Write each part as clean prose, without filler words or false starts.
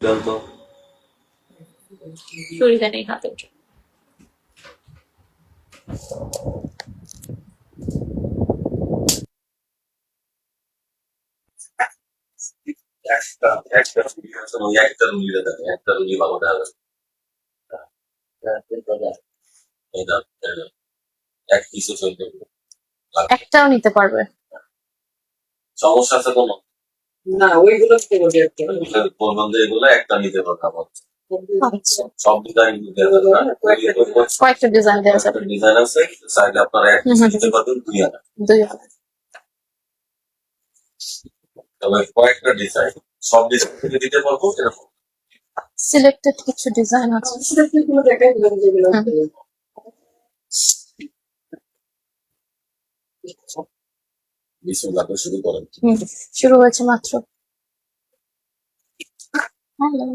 তো চুড়িটা নেই হাতের। একটা একটা ওই একটা রুগী দেবে একটা রুগী ভালো দেবে এটা এক কিছু চলবে একটাও নিতে পারবে। সমস্যা আছে কোনো না ওইগুলো কি বলবো বললাম যে এগুলো একটা নিতে পারতাম আচ্ছা, সব ডিজাইন নিতে পারতাম কয়েকটা ডিজাইন দেওয়া যাবে। ডিজাইন আছে চাইলে আপনারা এক হুম, হুম, নিতে পারবেন 2 হাজার দুই হাজার। তবে কয়েকটা ডিজাইন সব ডিজাইন থেকে দিতে পারবো এরকম সিলেক্টেড কিছু ডিজাইন আছে। সেগুলো দেখাই দিলাম যেগুলো বিসমিল্লাহ করে শুরু করেন শুরু হয়েছে মাত্র। হ্যালো,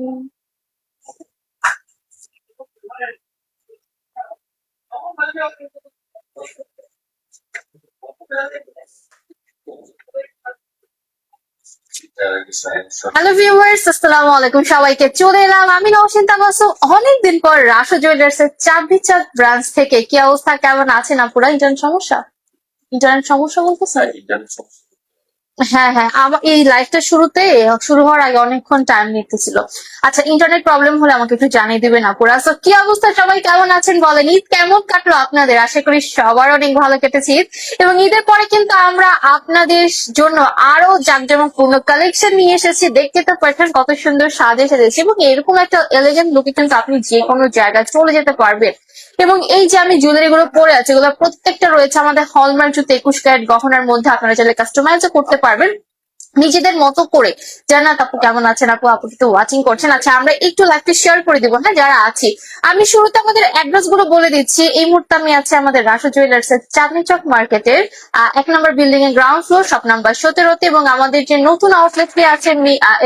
হ্যালো ভিউয়ার্স, আসসালামু আলাইকুম সবাইকে। চলে এলাম আমি নওশিন তাবাসসুম অনেকদিন পর রাশু জুয়েলার্স এর চাঁদনি ব্রাঞ্চ থেকে। কি অবস্থা, কেমন আছেন আপুরা? ইন্টারনেট সমস্যা? ইন্টারনেট সমস্যা বলতে স্যার? হ্যাঁ হ্যাঁ, আমার এই লাইভটা শুরু হওয়ার আগে অনেকক্ষণ টাইম নিতেছিল। আচ্ছা, ইন্টারনেট প্রবলেম হলে আমাকে একটু জানিয়ে দিবেন আপুরা। তো কি অবস্থা, সবাই কেমন আছেন বলেন? ঈদ কেমন কাটলো আপনাদের? আশা করি সবার অনেক ভালো কেটেছে ঈদ। এবং ঈদের পরে কিন্তু আমরা আপনাদের জন্য আরো জাঁকজমকপূর্ণ কালেকশন নিয়ে এসেছি। দেখতে তো পাচ্ছেন কত সুন্দর সাজে সেজেছে, এবং এরকম একটা এলিগেন্ট লুকে কিন্তু আপনি যে কোনো জায়গায় চলে যেতে পারবেন। এবং এই যে আমি জুয়েলারি গুলো পরে আছি, এগুলো প্রত্যেকটা রয়েছে আমাদের হলমার্ক জুতো 21 ক্যারেট গহনার মধ্যে। আপনারা চাইলে কাস্টমাইজও করতে পারবেন নিজেদের মতো করে। জান্নাত আপু কেমন আছেন? আপু তো ওয়াচিং করছেন। আচ্ছা, আমরা একটু লাইভটা শেয়ার করে দিব হ্যাঁ যারা আছি। আমি শুরুতে আমাদের অ্যাড্রেস গুলো বলে দিচ্ছি। এই মুহূর্তে আমি আছি আমাদের রাশু জুয়েলার্স এর চাঁদনি চক মার্কেটের 1 নম্বর বিল্ডিং এর গ্রাউন্ড ফ্লোর, শপ নাম্বার 17-তে। এবং আমাদের যে নতুন আউটলেটটি আছে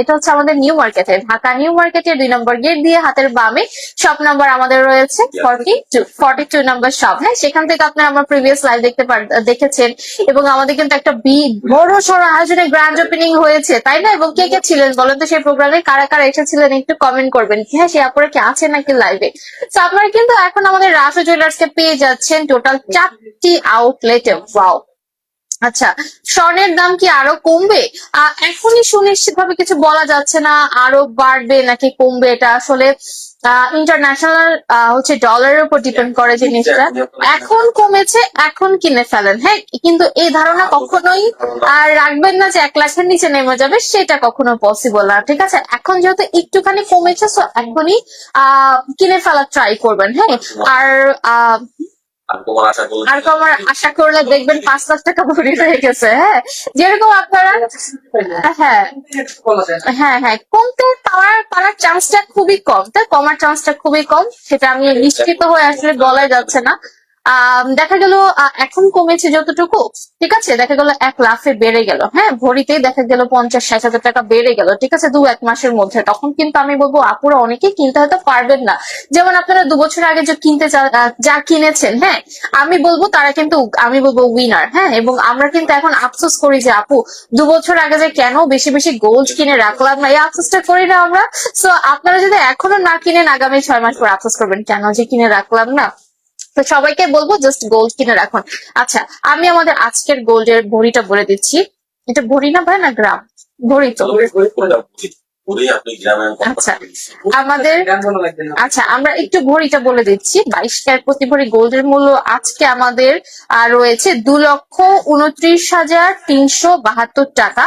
এটা হচ্ছে আমাদের নিউ মার্কেটে, ঢাকা নিউ মার্কেটের 2 নম্বর গেট দিয়ে হাতের বামে শপ নাম্বার আমাদের রয়েছে 42 নম্বর শপ। হ্যাঁ, সেখান থেকে আপনারা আমার প্রিভিয়াস লাইভ দেখেছেন। এবং আমাদের কিন্তু একটা বড় সড় আয়োজনে গ্র্যান্ড ওপেনিং হয়েছে, তাই না? এবং কে কে ছিলেন বলেন তো সেই প্রোগ্রামে? কারা কারা এসেছিলেন একটু কমেন্ট করবেন। হ্যাঁ, সে আপুরা কি আছে নাকি লাইভে? তো আপনারা কিন্তু এখন আমাদের রাশু জুয়েলার্স কে পেয়ে যাচ্ছেন টোটাল 4টি আউটলেটে। ওয়াও। আচ্ছা, স্বর্ণের দাম কি আরো কমবে? এখনই সুনিশ্চিত ভাবে কিছু বলা যাচ্ছে না আরো বাড়বে নাকি কমবে। এটা আসলে ইন্টারন্যাশনাল হচ্ছে ডলারের উপর ডিপেন্ড করে জিনিসটা। এখন কমেছে, এখন কিনে ফেলেন। হ্যাঁ, কিন্তু এই ধারণা কখনোই রাখবেন না যে 1 লাখের নিচে নেমে যাবে, সেটা কখনো পসিবল না। ঠিক আছে, এখন যেহেতু একটুখানি কমেছে, সো এখনই কিনে ফেলার ট্রাই করবেন। হ্যাঁ, আর আর তোমার আশা করলে দেখবেন 5 লাখ টাকা ভরি হয়ে গেছে। হ্যাঁ, যেরকম আপনারা হ্যাঁ হ্যাঁ হ্যাঁ কমতে পারার চান্সটা খুবই কম, তাই কমার চান্সটা খুবই কম। সেটা আমি নিশ্চিত হয়ে আসলে বলাই যাচ্ছে না। দেখা গেল এখন কমেছে যতটুকু, ঠিক আছে, দেখা গেল 1 লাফে বেড়ে গেল। হ্যাঁ, ভরিতেই দেখা গেল 50-60 হাজার টাকা বেড়ে গেল। ঠিক আছে, 2-1 মাসের মধ্যে। তখন কিন্তু আমি বলবো আপুরা অনেকেই কিনতে হয়তো পারবেন না। যেমন আপনারা 2 বছর আগে যে যা কিনেছেন, হ্যাঁ, আমি বলবো তারা কিন্তু উইনার। হ্যাঁ, এবং আমরা কিন্তু এখন আফসোস করি যে আপু 2 বছর আগে যে কেন বেশি বেশি গোল্ড কিনে রাখলাম না, এই আফসোসটা করি না আমরা? সো আপনারা যদি এখনো না কিনেন, আগামী 6 মাস পর আফসোস করবেন কেন যে কিনে রাখলাম না। তো সবাইকে বলবো জাস্ট গোল্ড কিনে রাখুন। আচ্ছা, আমি আমাদের আজকের গোল্ডের ভরিটা বলে দিচ্ছি। এটা ভরি না ভাই, না গ্রাম? ভরি তো। আচ্ছা, আমাদের আচ্ছা আমরা একটু ভরিটা বলে দিচ্ছি। 22 ক্যারেট প্রতি ভরি গোল্ডের মূল্য আজকে আমাদের রয়েছে 2,29,372 টাকা।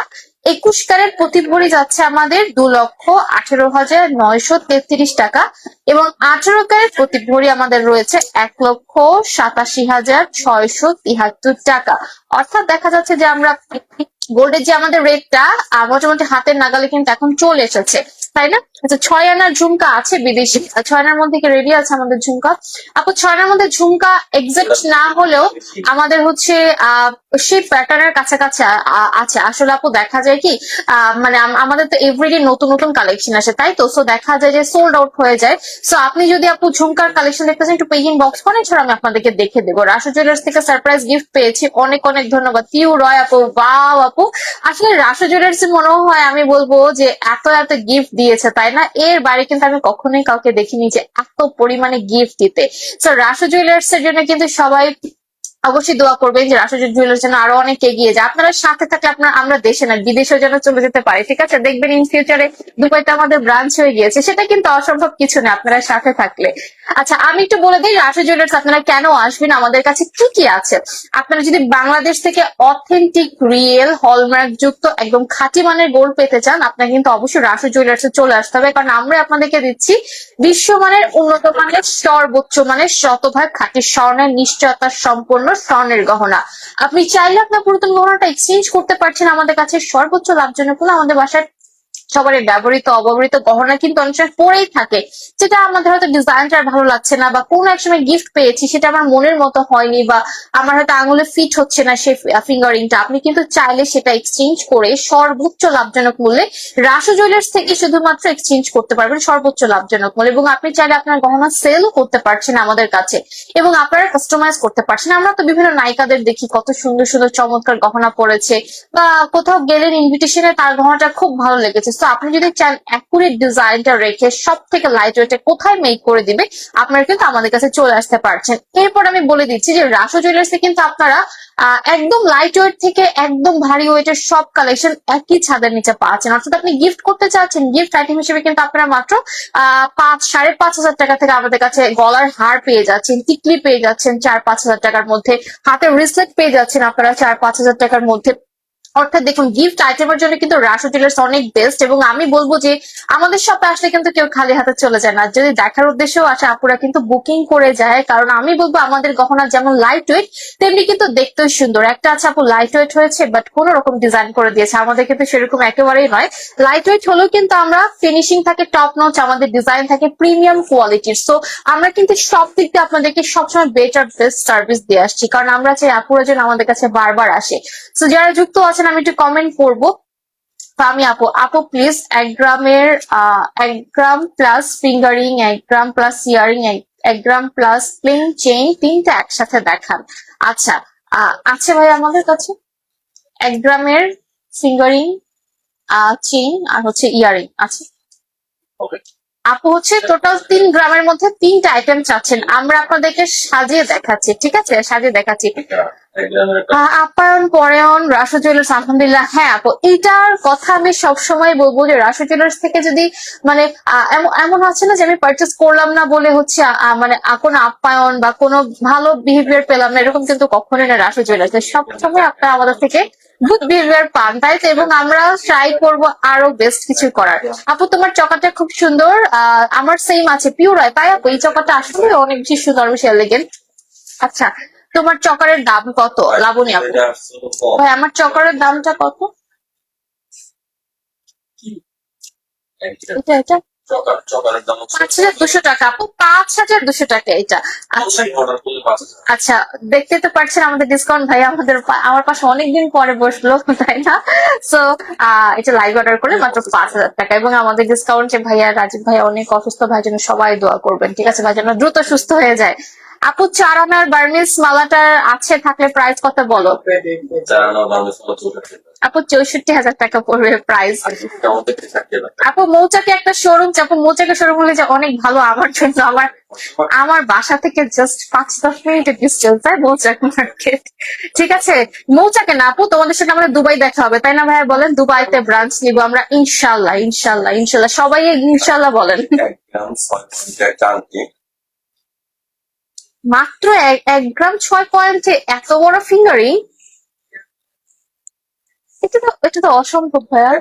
21 ক্যারেট প্রতি ভরি যাচ্ছে আমাদের 2,18,933 টাকা। এবং 18 ক্যারেট প্রতি ভরি আমাদের রয়েছে 1,87,673 টাকা। অর্থাৎ দেখা যাচ্ছে যে আমরা গোল্ডের যে আমাদের রেটটা মোটামুটি হাতের নাগালে কিন্তু এখন চলে এসেছে, তাই না? আচ্ছা, 6 আনার ঝুমকা আছে বিদেশি। 6 আনার মধ্যে কি রেডি আছে আমাদের ঝুমকা? আপু 6 আনার মধ্যে ঝুমকা এক্সাক্ট না হলেও আমাদের হচ্ছে সেই প্যাটার্নের কাছাকাছি আছে। আসলে আপু দেখা যায় কি মানে আমাদের তো এভরিডে নতুন নতুন কালেকশন আসে, তাই তো। সো দেখা যায় যে সোল্ড আউট হয়ে যায়। সো আপনি যদি আপু ঝুমকার কালেকশন দেখতে চান, একটু পেইং বক্স করেন, ছাড়া আমি আপনাদেরকে দেখে দেবো। রাশু জুয়েলার্স থেকে সারপ্রাইজ গিফট পেয়েছি, অনেক অনেক ধন্যবাদ। পিউ রয় আপু, বাও আপু। আসলে রাশু জুয়েলার্স মনে হয় আমি বলবো যে এত এত গিফট দিয়েছে তাই না, এর বাইরে কিন্তু আমি কখনোই কাউকে দেখিনি যে এত পরিমাণে গিফট দিতে। তো রাসু জুয়েলার্স এর জন্য কিন্তু সবাই অবশ্যই দোয়া করবেন যে রাসু জুয়েলার্স যেন আরো অনেক এগিয়ে যায়। আপনারা সাথে থাকলে আমরা দেশে না বিদেশেও যেন চলে যেতে পারি, ঠিক আছে? দেখবেন ইন ফিউচারে দুবাইতে আমাদের ব্রাঞ্চ হয়ে গিয়েছে, সেটা কিন্তু অসম্ভব কিছু না আপনারা সাথে থাকলে। আচ্ছা, আমি একটু বলে দিই রাসু জুয়েলার্স আপনারা কেন আসবেন, আমাদের কাছে কি কি আছে। আপনারা যদি বাংলাদেশ থেকে অথেন্টিক রিয়েল হলমার্ক যুক্ত একদম খাঁটি মানের গোল্ড পেতে চান, আপনারা কিন্তু অবশ্যই রাসু জুয়েলার্সে চলে আসতে হবে, কারণ আমরা আপনাদেরকে দিচ্ছি বিশ্বমানের উন্নত মানের সর্বোচ্চ মানের শতভাগ খাঁটি স্বর্ণের নিশ্চয়তা সম্পন্ন স্বর্ণের গহনা। আপনি চাইলে আপনার পুরাতন গহনাটা এক্সচেঞ্জ করতে পারছেন আমাদের কাছে সর্বোচ্চ লাভজনক হলে। আমাদের বাসায় সবার ব্যবহৃত অব্যবহৃত গহনা কিন্তু অনেক সময় পরেই থাকে, যেটা আমাদের হয়তো ডিজাইনটা ভালো লাগছে না, বা কোনো এক সময় গিফট পেয়েছি সেটা আমার মনের মতো হয়নি, বা আমার হয়তো আঙুলে ফিট হচ্ছে না সেই ফিঙ্গারিংটা। আপনি কিন্তু চাইলে সেটা এক্সচেঞ্জ করে সর্বোচ্চ লাভজনক মূল্যে রাসু জুয়েলার্স থেকে শুধুমাত্র এক্সচেঞ্জ করতে পারবেন সর্বোচ্চ লাভজনক মূল্যে। এবং আপনি চাইলে আপনার গহনা সেলও করতে পারছেন আমাদের কাছে, এবং আপনারা কাস্টমাইজ করতে পারছেন। আমরা তো বিভিন্ন নায়িকাদের দেখি কত সুন্দর সুন্দর চমৎকার গহনা পরেছে, বা কোথাও গেলেন ইনভিটেশনে তার গহনাটা খুব ভালো লেগেছে। তো আপনি যদি চান অ্যাকুরেট ডিজাইনটা রেখে সব থেকে লাইট ওয়েটে কোথায় মেক করে দিবে, আপনারা কিন্তু আমাদের কাছে চলে আসতে পারছেন। এরপর আমি বলে দিচ্ছি যে রাসু জুয়েলার্সে কিন্তু আপনারা একদম লাইট ওয়েট থেকে একদম ভারী ওয়েটের সব কালেকশন একই ছাদের নিচে পাচ্ছেন। অর্থাৎ আপনি গিফট করতে চাচ্ছেন, গিফট আইটেম হিসেবে কিন্তু আপনারা মাত্র 5,500 টাকা থেকে আমাদের কাছে গলার হার পেয়ে যাচ্ছেন, টিকলি পেয়ে যাচ্ছেন 4-5 হাজার টাকার মধ্যে, হাতের রিসলেট পেয়ে যাচ্ছেন আপনারা 4-5 হাজার টাকার মধ্যে। অর্থাৎ দেখুন, গিফট আইটেমের জন্য কিন্তু রাসু জুয়েলার্স অনেক বেস্ট। এবং আমি বলবো যে আমাদের শপে আসলে কিন্তু কেউ খালি হাতে চলে যায় না, যদি দেখার উদ্দেশ্যেও আসে আপুরা কিন্তু বুকিং করে যায়। কারণ আমি বলবো আমাদের গহনা যেমন লাইট ওয়েট তেমনি কিন্তু দেখতেও সুন্দর। একটা আছে আপু লাইট ওয়েট হয়েছে বাট কোন রকম ডিজাইন করে দিয়েছে, আমাদের কিন্তু সেরকম একেবারেই নয়। লাইট ওয়েট হলেও কিন্তু আমরা ফিনিশিং থাকে টপ নচ, আমাদের ডিজাইন থাকে প্রিমিয়াম কোয়ালিটির। সো আমরা কিন্তু সব দিক দিয়ে আপনাদেরকে সবসময় বেটার বেস্ট সার্ভিস দিয়ে আসছি, কারণ আমরা চাই আপুরা যেন আমাদের কাছে বারবার আসে। তো যারা যুক্ত আছেন আমি একটু কমেন্ট করবো। তো আমি আপু আপু প্লিজ 1 গ্রামের 1 গ্রাম প্লাস ফিঙ্গারিং, 1 গ্রাম প্লাস ইয়ারিং, 1 গ্রাম প্লাস প্লেন চেইন, তিনটা একসাথে দেখান। আচ্ছা, আছে ভাই আমাদের কাছে 1 গ্রামের ফিঙ্গারিং, চেইন আর হচ্ছে ইয়ারিং আছে। ওকে, আপু হচ্ছে টোটাল 3 গ্রামের মধ্যে 3টা আইটেম চাচ্ছেন, আমরা আপনাদেরকে সাজিয়ে দেখাচ্ছি, ঠিক আছে? সাজিয়ে দেখাচ্ছি। আপ্যায়ন পরায়ণ রাসু জুয়েলার্স, আলহামদুলিল্লাহ। হ্যাঁ আপু, এইটার কথা আমি সবসময় বলবো যে রাসু জুয়েলার্স থেকে যদি মানে এমন হচ্ছে না যে আমি পারচেস করলাম না বলে হচ্ছে মানে কোনো আপ্যায়ন বা কোনো ভালো বিহেভিয়ার পেলাম না, এরকম কিন্তু কখনোই না। রাসু জুয়েলার্স সবসময় আপনারা আমাদের থেকে গুড বিহেভিয়ার পান, তাই তো? এবং আমরা ট্রাই করব আরো বেস্ট কিছু করার। আপু তোমার চকাটা খুব সুন্দর, আমার সেম আছে পিওর হয়, তাই আপু এই চকাটা আসলে অনেক বেশি সুন্দর, বেশি এলিগেন্ট। আচ্ছা, তোমার চকারের দাম কত লাবণী আপু? ভাই আমার চকারের দামটা কত? এটা এটা চকারের দাম 5,200 টাকা আপু, 5,200 টাকা এটা। আচ্ছা অর্ডার করলে 5,000। আচ্ছা, দেখতে তো পাচ্ছেন আমাদের ডিসকাউন্ট ভাই আমার পাশে অনেকদিন পরে বসলো, তাই না? সো এটা লাইভ অর্ডার করে মাত্র 5,000 টাকা। এবং আমাদের ডিসকাউন্টে ভাইয়া রাজীব ভাইয়া অনেক অসুস্থ, ভাই জন্য সবাই দোয়া করবেন, ঠিক আছে? ভাই যেন দ্রুত সুস্থ হয়ে যায়। আপু 4 আনার বার্মিজ মালাটার আছে, থাকলে প্রাইস কত বলো? আপু 64,000 টাকা পড়বে প্রাইস। আপু মৌচাকে একটা শোরুম, আপু মৌচাকে শোরুম হলে যে অনেক ভালো আমার জন্য। আমার বাসা থেকে জাস্ট 5-10 মিনিটের ডিস্টেন্স, তাই মৌচাক মার্কেট, ঠিক আছে? মৌচাকে না আপু, তোমাদের সাথে আমাদের দুবাই দেখা হবে, তাই না ভাইয়া? বলেন দুবাইতে ব্রাঞ্চ নিব আমরা ইনশাল্লাহ, ইনশাল্লাহ, ইনশাল্লাহ, সবাই ইনশাল্লাহ বলেন। মাত্র 1 গ্রাম 6 পয়েন্টে এত বড় ফিঙ্গারিং, এটা তো অসম্ভব ভাইয়া।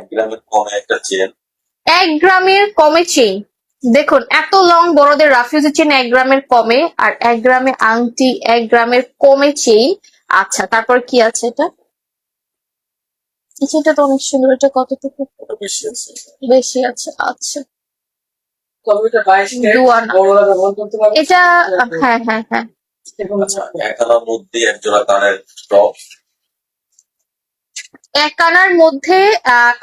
1 গ্রামের কমে চেইন, দেখুন এত লং বড়দের রাফিউজের চেইন 1 গ্রামের কমে, আর 1 গ্রামে আংটি, 1 গ্রামের কমে চেইন। আচ্ছা, তারপর কি আছে এটা? এটা তো অনেক সুন্দর, এটা কতটুকু বেশি আছে? আচ্ছা, তবে এটা 22 ক্যারেট, 2 আনা। বড়রা ব্যবহার করতে পারবে। এটা হ্যাঁ হ্যাঁ হ্যাঁ, এখানের মধ্যে এক জোড়া কানের টপ, এক আনার মধ্যে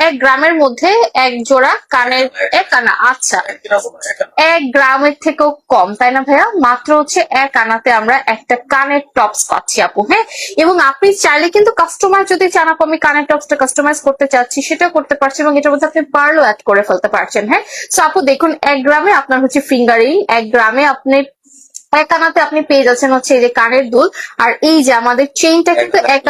1 গ্রামের মধ্যে এক জোড়া কানের, 1 আনা, আচ্ছা 1 গ্রাম না, 1 আনা। 1 গ্রামের থেকেও কম, তাই না ভাইয়া? মাত্র হচ্ছে 1 আনাতে আমরা একটা কানের টপস পাচ্ছি আপু। হ্যাঁ, এবং আপনি চাইলে কিন্তু কাস্টমার যদি চান আপু আমি কানের টপসটা কাস্টমাইজ করতে চাচ্ছি, সেটাও করতে পারছেন, এবং এটার মধ্যে আপনি পার্লও অ্যাড করে ফেলতে পারছেন। হ্যাঁ, সো আপু দেখুন 1 গ্রামে আপনার হচ্ছে ফিঙ্গারিং, 1 গ্রামে আপনি 1 আনাতে আপনি পেয়ে যাচ্ছেন হচ্ছে এই যে কানের দুল, আর এই যে আমাদের চেইনটা কিন্তু এক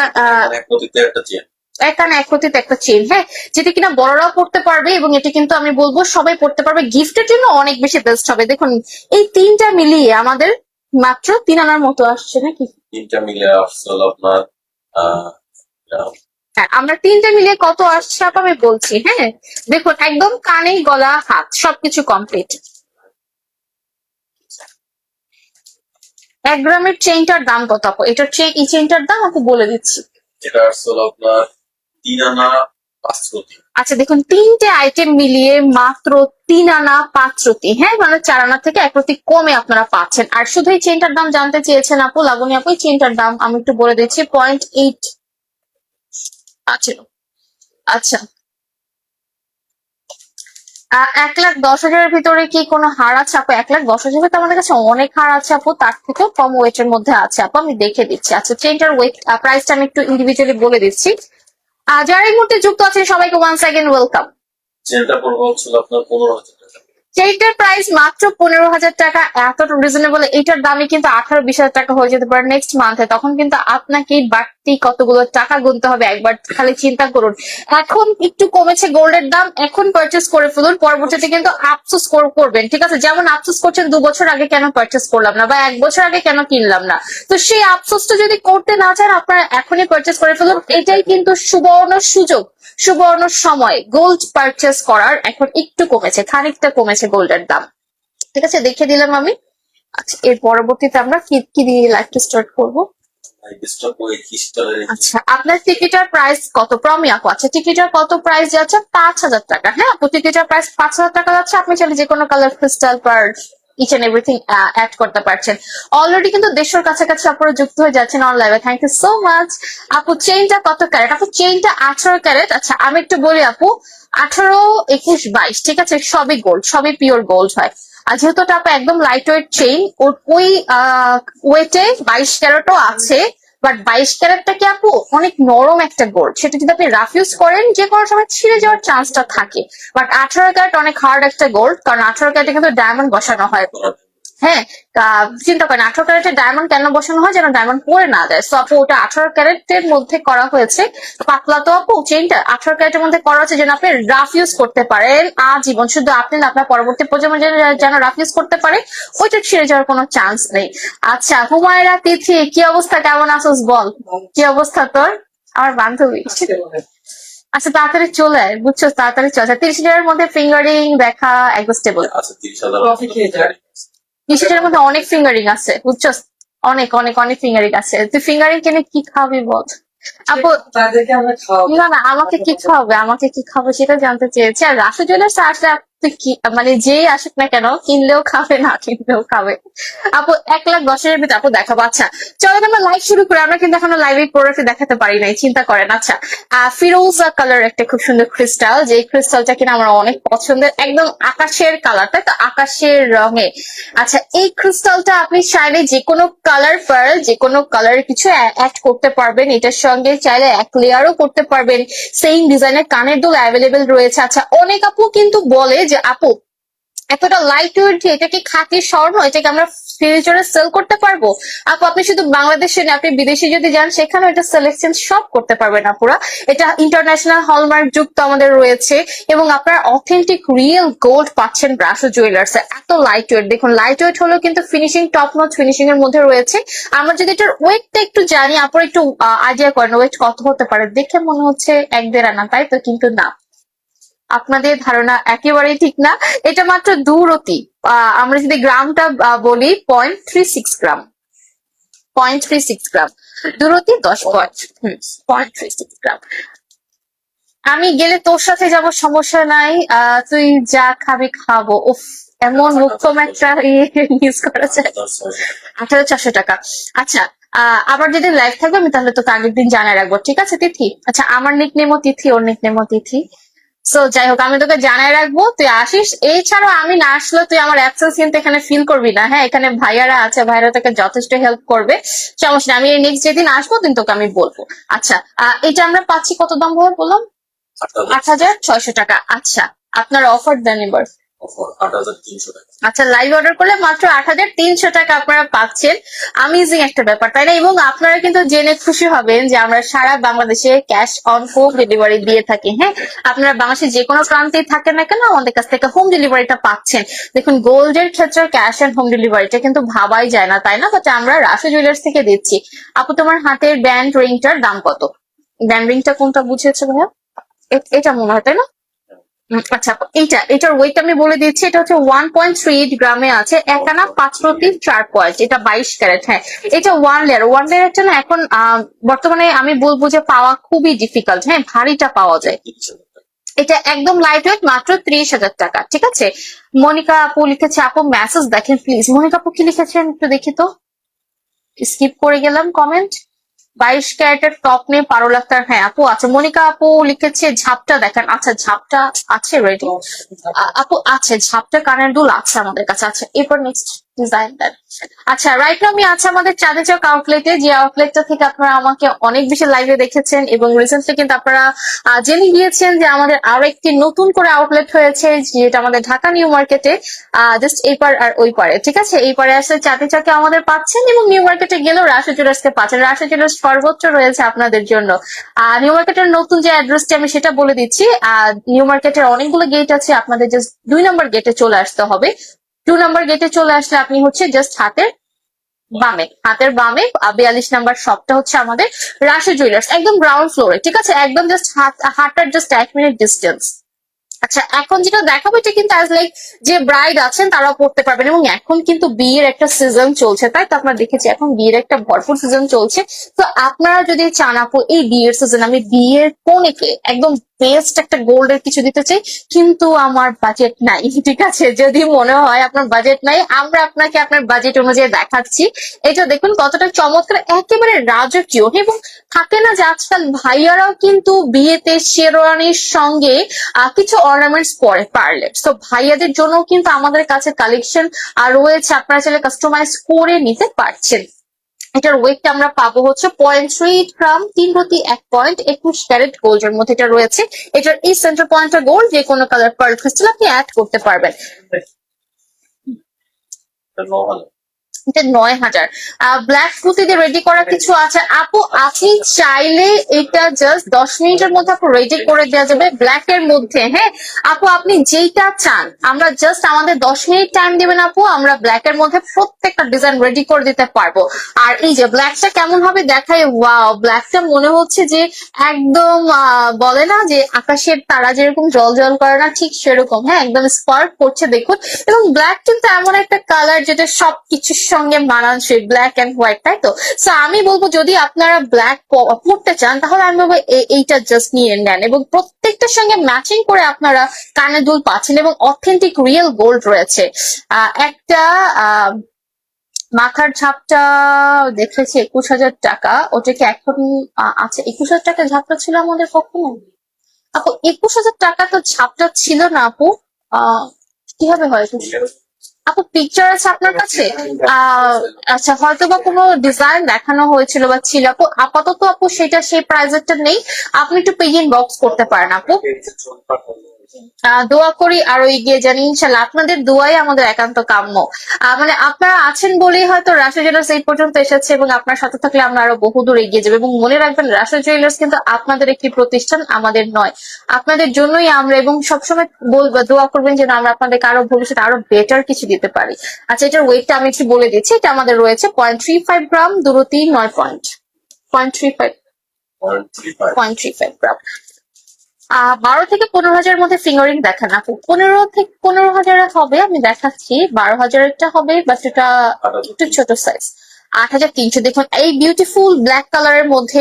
প্রতিতে একটা চেন। 1 আনা 1 প্রতিতে একটা চেইন। হ্যাঁ, যেটা কিনা বড়রাও পড়তে পারবে, এবং এটা কিন্তু আমি বলবো সবাই পড়তে পারবে, গিফটের জন্য অনেক বেশি বেস্ট হবে। দেখুন এই 3টা মিলিয়ে আমাদের মাত্র 3 আনার মতো আসছে নাকি? 3টা মিলে আসছে হলো আপনার গ্রাম। হ্যাঁ, আমরা 3টা মিলিয়ে কত আসছে আপু আমি বলছি। হ্যাঁ, দেখুন একদম কানে, গলা, হাত সবকিছু কমপ্লিট। 1 গ্রামের চেইনটার দাম কত আপু? এটার এই চেইনটার দাম আপু বলে দিচ্ছি। এটা আসছে হলো আপনার 3 আনা 5 প্রতি। আচ্ছা দেখুন 3টে আইটেম মিলিয়ে মাত্র 3 আনা 5 রতি। হ্যাঁ, মানে 4 আনা থেকে 1 রতি কমে আপনারা পাচ্ছেন। আর শুধু এই চেইনটার দাম জানতে চেয়েছেন আপু, লাবণী আপু, এই চেইনটার দাম আমি একটু বলে দিচ্ছি, 0.8 আছে। আচ্ছা, 1,10,000-এর ভিতরে কি কোনো হার আছে আপু? 1,10,000 ভিতরে আমাদের কাছে অনেক হার আছে আপু, তার থেকেও কম ওয়েটের মধ্যে আছে আপু, আমি দেখে দিচ্ছি। আচ্ছা, চেইনটার ওয়েট প্রাইসটা আমি একটু ইন্ডিভিজুয়ালি বলে দিচ্ছি। যারা এই মুহূর্তে যুক্ত আছেন সবাইকে ওয়ান্স অ্যাগেন ওয়েলকাম। চেনটা পড়বে হচ্ছিল আপনার 15,000 টাকা। সেইটার প্রাইস মাত্র 15,000 টাকা, এত রিজনেবল। এটার দামে কিন্তু 18-20 হাজার টাকা হয়ে যেতে পারে নেক্সট মান্থে, তখন কিন্তু আপনাকে বাড়তি কতগুলো টাকা গুনতে হবে, একবার খালি চিন্তা করুন। এখন একটু কমেছে গোল্ডের দাম, এখন পারচেস করে ফেলুন, পরবর্তীতে কিন্তু আফসোস করবেন। ঠিক আছে, যেমন আফসোস করছেন 2 বছর আগে কেন পারচেস করলাম না, বা 1 বছর আগে কেন কিনলাম না, তো সেই আফসোসটা যদি করতে না চান আপনারা এখনই পারচেস করে ফেলুন। এটাই কিন্তু সুবর্ণ সুযোগ, সুবর্ণ সময় গোল্ড পারচেস করার। এখন একটু কমেছে, খানিকটা কমেছে গোল্ডের দাম। ঠিক আছে, দেখে দিলাম আমি। আচ্ছা, এর পরবর্তীতে আমরা কি কি দিয়ে লাইভটা স্টার্ট করবো? স্টক ওই ক্রিস্টালের আচ্ছা, আপনার টিকিটের প্রাইস কত প্রমি আপু? আচ্ছা, টিকিটের কত প্রাইস যাচ্ছে? 5,000 টাকা। হ্যাঁ আপু, টিকিটের প্রাইস 5,000 টাকা যাচ্ছে। আপনি চাইলে যে কোনো colour crystal per each and everything add করতে পারছেন। অলরেডি কিন্তু 150-এর কাছাকাছি আপনারা যুক্ত হয়ে যাচ্ছেন অনলাইনে, থ্যাংক ইউ সো মাচ। আপু চেইনটা কত ক্যারেট? আপু চেইনটা 18 ক্যারেট। আচ্ছা, আমি একটু বলি আপু, 18, 21, 22, ঠিক আছে, সবই গোল্ড, সবই পিওর গোল্ড হয়। আর যেহেতু এটা আপু একদম লাইট ওয়েট চেইন, ওই ওয়েটে 22 ক্যারেটও আছে, বাট 22 ক্যারেটটা কি আপু অনেক নরম একটা গোল্ড, সেটা যদি আপনি রাফ ইউজ করেন যে কোনো সময় ছিঁড়ে যাওয়ার চান্সটা থাকে। বাট 18 ক্যারেট অনেক হার্ড একটা গোল্ড, কারণ 18 ক্যারেটে কিন্তু ডায়মন্ড বসানো হয়। হ্যাঁ, চিন্তা করেন 18 ক্যারেটের ডায়মন্ড কেন বসানো হয়, যেন ডায়মন্ড পড়ে না যায়। সো আপু ওটা 18 ক্যারেটের মধ্যে করা হয়েছে, পাতলা তো আপু চেইনটা 18 ক্যারেটের মধ্যে করা হচ্ছে যেন আপনি রাফ ইউজ করতে পারেন আজীবন, শুধু আপনি না আপনার পরবর্তী প্রজন্ম যেন রাফ ইউজ করতে পারে, ওইটা ছিঁড়ে যাওয়ার কোনো চান্স নেই। আচ্ছা, হুমায়রা তিথি, কি অবস্থা, কেমন আছোস বল? কি অবস্থা তোর? আমার বান্ধবী। আচ্ছা, তাড়াতাড়ি চলে আয়, বুঝছো, তাড়াতাড়ি চলে। 30,000-এর মধ্যে ফিঙ্গারিং দেখা অ্যাডজাস্টেবল। আচ্ছা 30,000 কফি খেয়ে যায়। 30,000-এর মধ্যে অনেক ফিঙ্গারিং আছে, বুঝছো, অনেক অনেক অনেক ফিঙ্গারিং আছে। তুই ফিঙ্গারিং কিনে কি খাবি বল আপু? তাদেরকে আমরা খাওয়াবো। না না, আমাকে কি খাওয়াবে, আমাকে কি খাবো সেটা জানতে চেয়েছি। আর রাসু জুয়েলার্স আসলে আপনি কি মানে যেই আসুক না কেন, কিনলেও খাবে না কিনলেও খাবে। আপু 1,10,000-এর ভিতরে আপু দেখাবো। আচ্ছা চলো আমরা লাইভ শুরু করি, আমরা কিন্তু এখনো লাইভে প্রোডাক্ট দেখাতে পারি নাই, চিন্তা করেন। আচ্ছা, ফিরোজা কালার একটা খুব সুন্দর ক্রিস্টাল, যে ক্রিস্টালটা কিনা আমার অনেক পছন্দের, একদম আকাশের কালার, তাই তো, আকাশের রঙে। আচ্ছা, এই ক্রিস্টালটা আপনি চাইলে যে কোনো কালার পার্ল, যে কোনো কালারের কিছু অ্যাড করতে পারবেন, এটার সঙ্গে চাইলে 1 লেয়ারও করতে পারবেন। সেম ডিজাইনের কানের দুল অ্যাভেলেবেল রয়েছে। আচ্ছা, অনেক আপু কিন্তু বলে যে আপু এতটা লাইট ওয়েট, এটা কি খাঁটি স্বর্ণ, এটাকে আমরা ফিউচারে সেল করতে পারবো? আপু আপনি শুধু বাংলাদেশে না, আপনি বিদেশে যদি যান সেখানে এটা সিলেকশন সব করতে পারবেন আপুরা। এটা ইন্টারন্যাশনাল হলমার্ক যুক্ত আমাদের রয়েছে, এবং আপনার অথেন্টিক রিয়েল গোল্ড পাচ্ছেন রাসু জুয়েলার্স এ। এত লাইট ওয়েট, দেখুন লাইট ওয়েট হলেও কিন্তু ফিনিশিং টপ নচ ফিনিশিং এর মধ্যে রয়েছে। আমরা যদি এটার ওয়েটটা একটু জানি, আপুরা একটু আইডিয়া করেন ওয়েট কত হতে পারে? দেখে মনে হচ্ছে 1-1.5 আনা, তাই তো, কিন্তু না, আপনাদের ধারণা একেবারেই ঠিক না। এটা মাত্র 2 রতি। আমরা যদি গ্রামটা বলি 0.36 গ্রাম, 0.36 গ্রাম, 2 রতি 10 পয়েন্ট, 0.36 গ্রাম। আমি গেলে তোর সাথে যাব, সমস্যা নাই, তুই যা খাবি খাবো। উফ, এমন মুখ্যম একটা ইউজ করা যায়। 18,400 টাকা। আচ্ছা, আবার যেদিন লাইভ থাকবে আমি তাহলে তোকে আগের দিন জানাই রাখবো, ঠিক আছে তিথি? আচ্ছা, আমার নিকনেমও তিথি, ওর নিকনেমও তিথি। সো যাই হোক, আমি তোকে জানাই রাখবো, তুই আসিস। এছাড়াও আমি না আসলে তুই আমার অ্যাবসেন্স কিন্তু এখানে ফিল করবি না। হ্যাঁ, এখানে ভাইয়ারা আছে, ভাইয়ারা তোকে যথেষ্ট হেল্প করবে, সমস্যা নেই। আমি নেক্সট যেদিন আসবো দিন তোকে আমি বলবো। আচ্ছা, এটা আমরা পাচ্ছি কত দাম ভাবে বললাম? 8,600 টাকা। আচ্ছা, আপনার অফার দেন এবার। অফার 8,300 টাকা। আচ্ছা, লাইভ অর্ডার করলে মাত্র 8,300 টাকা আপনারা পাচ্ছেন। আমেজিং একটা ব্যাপার, তাই না? এবং আপনারা কিন্তু জেনে খুশি হবেন যে আমরা সারা বাংলাদেশে ক্যাশ অন হোম ডেলিভারি দিয়ে থাকি। হ্যাঁ, আপনারা বাংলাদেশের যে কোনো প্রান্তেই থাকেন না কেন, আমাদের কাছ থেকে হোম ডেলিভারিটা পাচ্ছেন। দেখুন, গোল্ডের ক্ষেত্রে ক্যাশ অন হোম ডেলিভারিটা কিন্তু ভাবাই যায় না, তাই না? বাট আমরা রাশি জুয়েলার্স থেকে দিচ্ছি। আপু, তোমার হাতের ব্যান্ড রিংটার দাম কত? ব্যান্ড রিংটা কোনটা বুঝেছো ভাইয়া? এটা মনে হয়, তাই না? আচ্ছা, এটার ওয়েট আমি বলে দিচ্ছি। এটা হচ্ছে 1.38 গ্রামে আছে, 1 আনা 5/4 পয়েন্ট। এটা 22 ক্যারেট। হ্যাঁ, এটা ওয়ান লেয়ারটা না এখন বর্তমানে আমি বলবো যে পাওয়া খুবই ডিফিকাল্ট। হ্যাঁ, ভারীটা পাওয়া যায়। এটা একদম লাইট ওয়েট, মাত্র 30,000 টাকা। ঠিক আছে, মনিকা আপু লিখেছে। আপু মেসেজ দেখেন প্লিজ। মনিকা আপু কি লিখেছেন একটু দেখি তো, স্কিপ করে গেলাম কমেন্ট। 22 ক্যারেটের টপ নেই 12 লাখ টাকা। হ্যাঁ আপু, আচ্ছা মনিকা আপু লিখেছে ঝাপটা দেখেন। আচ্ছা, ঝাপটা আছে রেডি আপু, আছে ঝাপটা, কানের দুল আছে আমাদের কাছে। আচ্ছা, এরপর নেক্সট ডিজাইন দেন। আচ্ছা, রাইট নাও আমি আছে আমাদের চাঁদনি চক আউটলেটে, যে আউটলেটটা থেকে আপনারা আমাকে অনেক বেশি লাইভে দেখেছেন এবং রিসেন্টলি কিন্তু আপনারা জেনে গিয়েছেন যে আমাদের আরো একটি নতুন করে আউটলেট হয়েছে, যেটা আমাদের ঢাকা নিউ মার্কেটে, জাস্ট এই পার আর ওই পারে। ঠিক আছে, এই পারে আসলে চাঁদনি চকে আমাদের পাচ্ছেন এবং নিউ মার্কেটে গেলেও রাশি জুয়েলার্সকে পাচ্ছেন। রাশি জুয়েলার্স সর্বোচ্চ রয়েছে আপনাদের জন্য। নিউ মার্কেটের নতুন যে অ্যাড্রেসটি আমি সেটা বলে দিচ্ছি। নিউ মার্কেটের অনেকগুলো গেট আছে, আপনাদের জাস্ট 2 নম্বর গেটে চলে আসতে হবে। 2 নম্বর গেটে চলে আসলে আপনি হচ্ছে জাস্ট হাতের বামে 42 নাম্বার শপটা হচ্ছে আমাদের রাশি জুয়েলার্স, একদম গ্রাউন্ড ফ্লোরে। ঠিক আছে, একদম জাস্ট হাঁটার জাস্ট 1 মিনিট ডিস্টেন্স। আচ্ছা, এখন যেটা দেখাবো এটা কিন্তু অ্যাজ লাইক যে ব্রাইড আছেন তারাও পড়তে পারবেন, এবং এখন কিন্তু বিয়ের একটা সিজন চলছে, তাই তো আপনারা দেখেছি এখন বিয়ের একটা ভরপুর সিজন চলছে। তো আপনারা যদি চান আপু এই বিয়ের সিজন আমি বিয়ের কনেকে একদম বেস্ট একটা গোল্ডের কিছু দিতে চাই, কিন্তু আমার বাজেট নাই। ঠিক আছে, যদি মনে হয় আপনার বাজেট নাই, আমরা আপনাকে আপনার বাজেট অনুযায়ী দেখাচ্ছি। এটা দেখুন কতটা চমৎকার, একেবারে রাজকীয়। এবং থাকে না যে আজকাল ভাইয়ারাও কিন্তু বিয়েতে শেরওয়ানির সঙ্গে কিছু অর্নামেন্টস পরে পারলে, তো ভাইয়াদের জন্য কিন্তু আমাদের কাছে কালেকশন রয়েছে, আপনারা চাইলে কাস্টমাইজ করে নিতে পারছেন। এটার ওয়েটটা আমরা পাবো হচ্ছে 0.38 গ্রাম, 3/1 পয়েন্ট, 21 ক্যারেট গোল্ডের মধ্যে এটা রয়েছে। এটার এই সেন্টার পয়েন্টটা গোল্ড, যে কোনো কালার পার্ল ক্রিস্টাল আপনি অ্যাড করতে পারবেন। এটা 9,000। ব্ল্যাক পুঁতি দিয়ে রেডি করা কিছু আছে আপু, আপনি চাইলে এটা জাস্ট 10 মিনিটের মধ্যে আপু রেডি করে দেওয়া যাবে ব্ল্যাক এর মধ্যে। হ্যাঁ আপু, আপনি যেইটা চান আমরা জাস্ট আমাদের 10 মিনিট টাইম দিবেন আপু, আমরা ব্ল্যাক এর মধ্যে প্রত্যেকটা ডিজাইন রেডি করে দিতে পারবো। আর এই যে ব্ল্যাকটা কেমন হবে দেখাই, ওয়াও, ব্ল্যাকটা মনে হচ্ছে যে একদম বলে না যে আকাশের তারা যেরকম জল জল করে না, ঠিক সেরকম। হ্যাঁ, একদম স্পার্ক করছে দেখুন। এবং ব্ল্যাক কিন্তু এমন একটা কালার যেটা সবকিছুর সঙ্গে মানানসই, ব্ল্যাক এন্ড হোয়াইট, তাই তো? সো আমি বলবো যদি আপনারা ব্ল্যাক পড়তে চান তাহলে আমি বলবো এইটা জাস্ট নিয়ে নেন, এবং প্রত্যেকটার সঙ্গে ম্যাচিং করে আপনারা কানের দুল পাচ্ছেন এবং অথেন্টিক রিয়েল গোল্ড রয়েছে। একটা মাথার ঝাপটা দেখেছি 21,000 টাকা, ওটাকে এখন আছে 21,000 টাকা ঝাপটা ছিল আমাদের কখনো? আপু 21,000 টাকা তো ঝাপটা ছিল না আপু। কিভাবে হয় আপু? পিকচার আছে আপনার কাছে? আচ্ছা, হয়তো বা কোনো ডিজাইন দেখানো হয়েছিল বা ছিল আপু, আপাতত আপু সেটা সেই প্রাইজেরটা নেই, আপনি একটু পেইন বক্স করতে পারেন আপু। দোয়া করি আরো এগিয়ে জানি ইনশাল্লাহ, আপনাদের দোয়াই আমাদের একান্ত কাম্য। মানে আপনারা আছেন বলেই হয়তো রাশি জুয়েলার্স এই পর্যন্ত এসেছে, এবং আপনার সাথে থাকলে আমরা আরো বহুদূর এগিয়ে যাবো। এবং মনে রাখবেন রাশি জুয়েলার্স কিন্তু আপনাদের একটি প্রতিষ্ঠান, আমাদের নয়। আপনাদের জন্যই আমরা, এবং সবসময় বলবো দোয়া করবেন যেন আমরা আপনাদেরকে আরো ভবিষ্যতে আরো বেটার কিছু দিতে পারি। আচ্ছা, এটার ওয়েটটা আমি একটু বলে দিচ্ছি। এটা আমাদের রয়েছে 0.35 গ্রাম, দূরত্ব 9 পয়েন্ট, 0.35 গ্রাম। 12 থেকে 15,000 মধ্যে ফিঙ্গারিং দেখান আপু। 15 হাজার হবে, আমি দেখাচ্ছি। 12,000 হবে, বাট এটা একটু ছোট সাইজ। 8,300। দেখুন এই বিউটিফুল ব্ল্যাক কালারের মধ্যে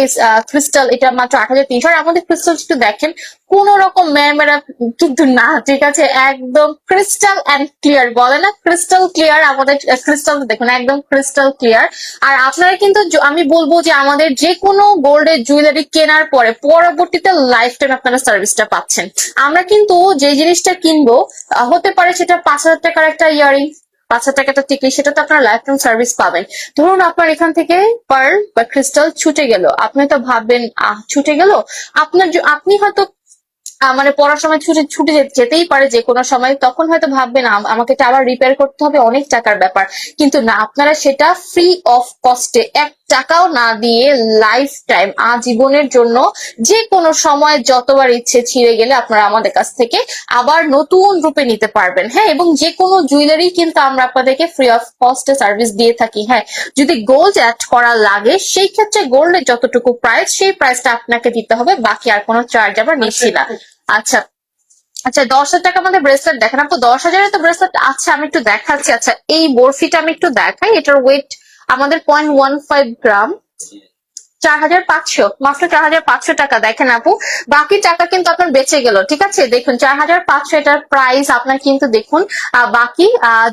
ক্রিস্টাল, এটা মাত্র 8,300। আর আমাদের ক্রিস্টাল একটু দেখেন, কোন রকম মেরা কিন্তু না, ঠিক আছে, একদম ক্রিস্টাল এন্ড ক্লিয়ার, বলে না ক্রিস্টাল ক্লিয়ার, আমাদের ক্রিস্টাল দেখুন একদম ক্রিস্টাল ক্লিয়ার। আর আপনারা কিন্তু আমি বলবো যে আমাদের যে কোনো গোল্ডের জুয়েলারি কেনার পরে পরবর্তীতে লাইফ টাইম আপনারা সার্ভিসটা পাচ্ছেন। আমরা কিন্তু যে জিনিসটা কিনবো, হতে পারে সেটা 5,000 টাকার একটা ইয়ারিং, 5,000 টাকা একটা টিকলি, সেটা তো আপনারা লাইফ টাইম সার্ভিস পাবেন। ধরুন আপনার এখান থেকে পার্ল বা ক্রিস্টাল ছুটে গেল, আপনি তো ভাববেন ছুটে গেল, আপনি হয়তো মানে পড়ার সময় ছুটে ছুটে যেতেই পারে যে কোনো সময়, তখন হয়তো ভাববেন আমাকে এটা আবার রিপেয়ার করতে হবে, অনেক টাকার ব্যাপার। কিন্তু না, আপনারা সেটা ফ্রি অফ কস্টে 1 টাকাও না দিয়ে লাইফ টাইম আজীবনের জন্য যে কোনো সময় যতবার ইচ্ছে ছিঁড়ে গেলে আপনারা আমাদের কাছ থেকে আবার নতুন রূপে নিতে পারবেন। হ্যাঁ, এবং যে কোনো জুয়েলারি কিন্তু আমরা আপনাদেরকে ফ্রি অফ কস্টে সার্ভিস দিয়ে থাকি। হ্যাঁ, যদি গোল্ড অ্যাড করা লাগে সেই ক্ষেত্রে গোল্ডের যতটুকু প্রাইস সেই প্রাইসটা আপনাকে দিতে হবে, বাকি আর কোনো চার্জ আমরা নিচ্ছি না। আচ্ছা আচ্ছা, 10,000 টাকা আমাদের ব্রেসলেট দেখেন আপু, 10,000-এর তো ব্রেসলেট আছে, আমি একটু দেখাচ্ছি। আচ্ছা, এই বরফিটা আমি একটু দেখাই, এটার ওয়েট আমাদের 0.15 গ্রাম, 4,500, মাত্র 4,500 টাকা। দেখেন আপু, বাকি টাকা কিন্তু আপনার বেঁচে গেল, ঠিক আছে, দেখুন 4,500 এটার প্রাইস আপনার, কিন্তু দেখুন বাকি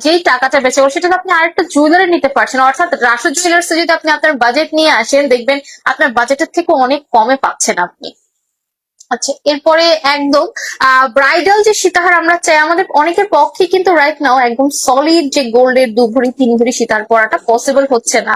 যেই টাকাটা বেঁচে গেল সেটা আপনি আরেকটা জুয়েলারি নিতে পারছেন। অর্থাৎ রাসু জুয়েলার্স যদি আপনি আপনার বাজেট নিয়ে আসেন, দেখবেন আপনার বাজেটের থেকে অনেক কমে পাচ্ছেন আপনি। আচ্ছা, এরপরে একদম ব্রাইডাল যে সীতাহার আমরা চাই, আমাদের অনেকের পক্ষে কিন্তু রাইট নাও একদম সলিড যে গোল্ডের 2 ভরি 3 ভরি সীতাহার পরাটা পসিবল হচ্ছে না।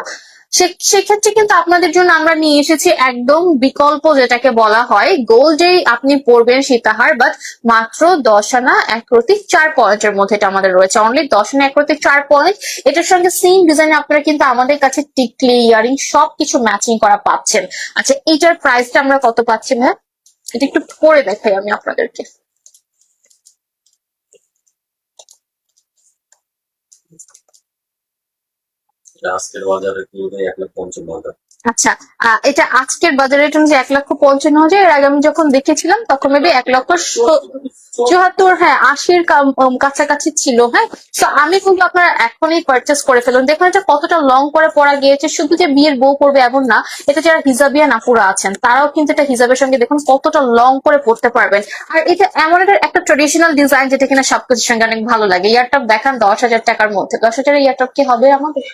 সেক্ষেত্রে কিন্তু আপনাদের জন্য আমরা নিয়ে এসেছি একদম বিকল্প, যেটাকে বলা হয় গোল্ডেই আপনি পরবেন সীতাহার, বাট মাত্র 10 আনা 1/4 পয়েন্টের মধ্যে এটা আমাদের রয়েছে, অনলি 10 আনা 1/4 পয়েন্ট। এটার সঙ্গে সেম ডিজাইন আপনারা কিন্তু আমাদের কাছে টিকলি, ইয়ারিং সবকিছু ম্যাচিং করা পাচ্ছেন। আচ্ছা, এইটার প্রাইসটা আমরা কত পাচ্ছি ভাই? এটা একটু পরে দেখাই আমি আপনাদেরকে। আজকের বাজারে কিনলে 1,55,000। আচ্ছা, এটা আজকের বাজার রেট অনুযায়ী 1,55,000। এর আগে আমি যখন দেখেছিলাম তখন মেবি 1,74,000, হ্যাঁ 80-এর কাছাকাছি ছিল। হ্যাঁ, তো আমি কিন্তু আপনারা এখনই পারচেস করে ফেলুন। দেখুন এটা কতটা লং করে পরা গিয়েছে, শুধু যে বিয়ের বউ পরবে এমন না, এটা যারা হিজাবিয়ান আপুরা আছেন তারাও কিন্তু এটা হিজাবের সঙ্গে দেখুন কতটা লং করে পরতে পারবেন। আর এটা এমন একটা ট্রেডিশনাল ডিজাইন যেটা কিনা সবকিছুর সঙ্গে অনেক ভালো লাগে। ইয়ারটপ দেখান 10,000 টাকার মধ্যে, 10,000-এর ইয়ারটপ কি হবে আমাদের?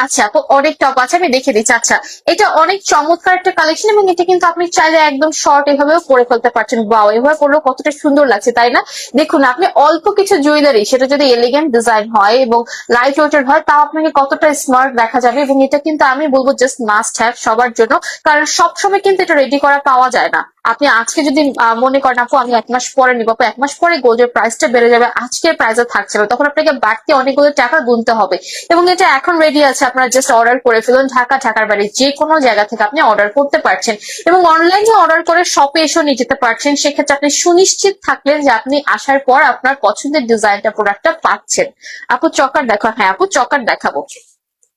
আচ্ছা, তো অনেক টপ আছে, আমি দেখে দিচ্ছি। আচ্ছা, এটা অনেক চমৎকার একটা কালেকশন, এবং এটা কিন্তু আপনি চাইলে একদম শর্ট এভাবেও পরে ফেলতে পারছেন। বাও, এভাবে পরলেও কতটা সুন্দর লাগছে, তাই না? দেখুন আপনি অল্প কিছু জুয়েলারি, সেটা যদি এলিগেন্ট ডিজাইন হয় এবং লাইট ওয়েটেড হয়, তাও আপনাকে কতটা স্মার্ট দেখা যাবে। এবং এটা কিন্তু আমি বলবো জাস্ট মাস্ট হ্যাভ সবার জন্য, কারণ সবসময় কিন্তু এটা রেডি করা পাওয়া যায় না। আপনি আজকে যদি মনে করেন আপু আমি 1 মাস পরে নিবো, 1 মাস পরে গোল্ডের প্রাইসটা বেড়ে যাবে, আজকের প্রাইসে থাকছে না, তখন আপনাকে বাড়তি অনেকগুলো টাকা গুনতে হবে। এবং এটা এখন রেডি আছে, আপনারা জাস্ট অর্ডার করে ফেলুন। ঢাকার বাইরে যে কোনো জায়গা থেকে আপনি অর্ডার করতে পারছেন, এবং অনলাইনে অর্ডার করে শপে এসেও নিয়ে যেতে পারছেন। সেক্ষেত্রে আপনি সুনিশ্চিত থাকলেন যে আপনি আসার পর আপনার পছন্দের ডিজাইনটা প্রোডাক্টটা পাচ্ছেন। আপু চকার দেখো, হ্যাঁ আপু চকার দেখাবো,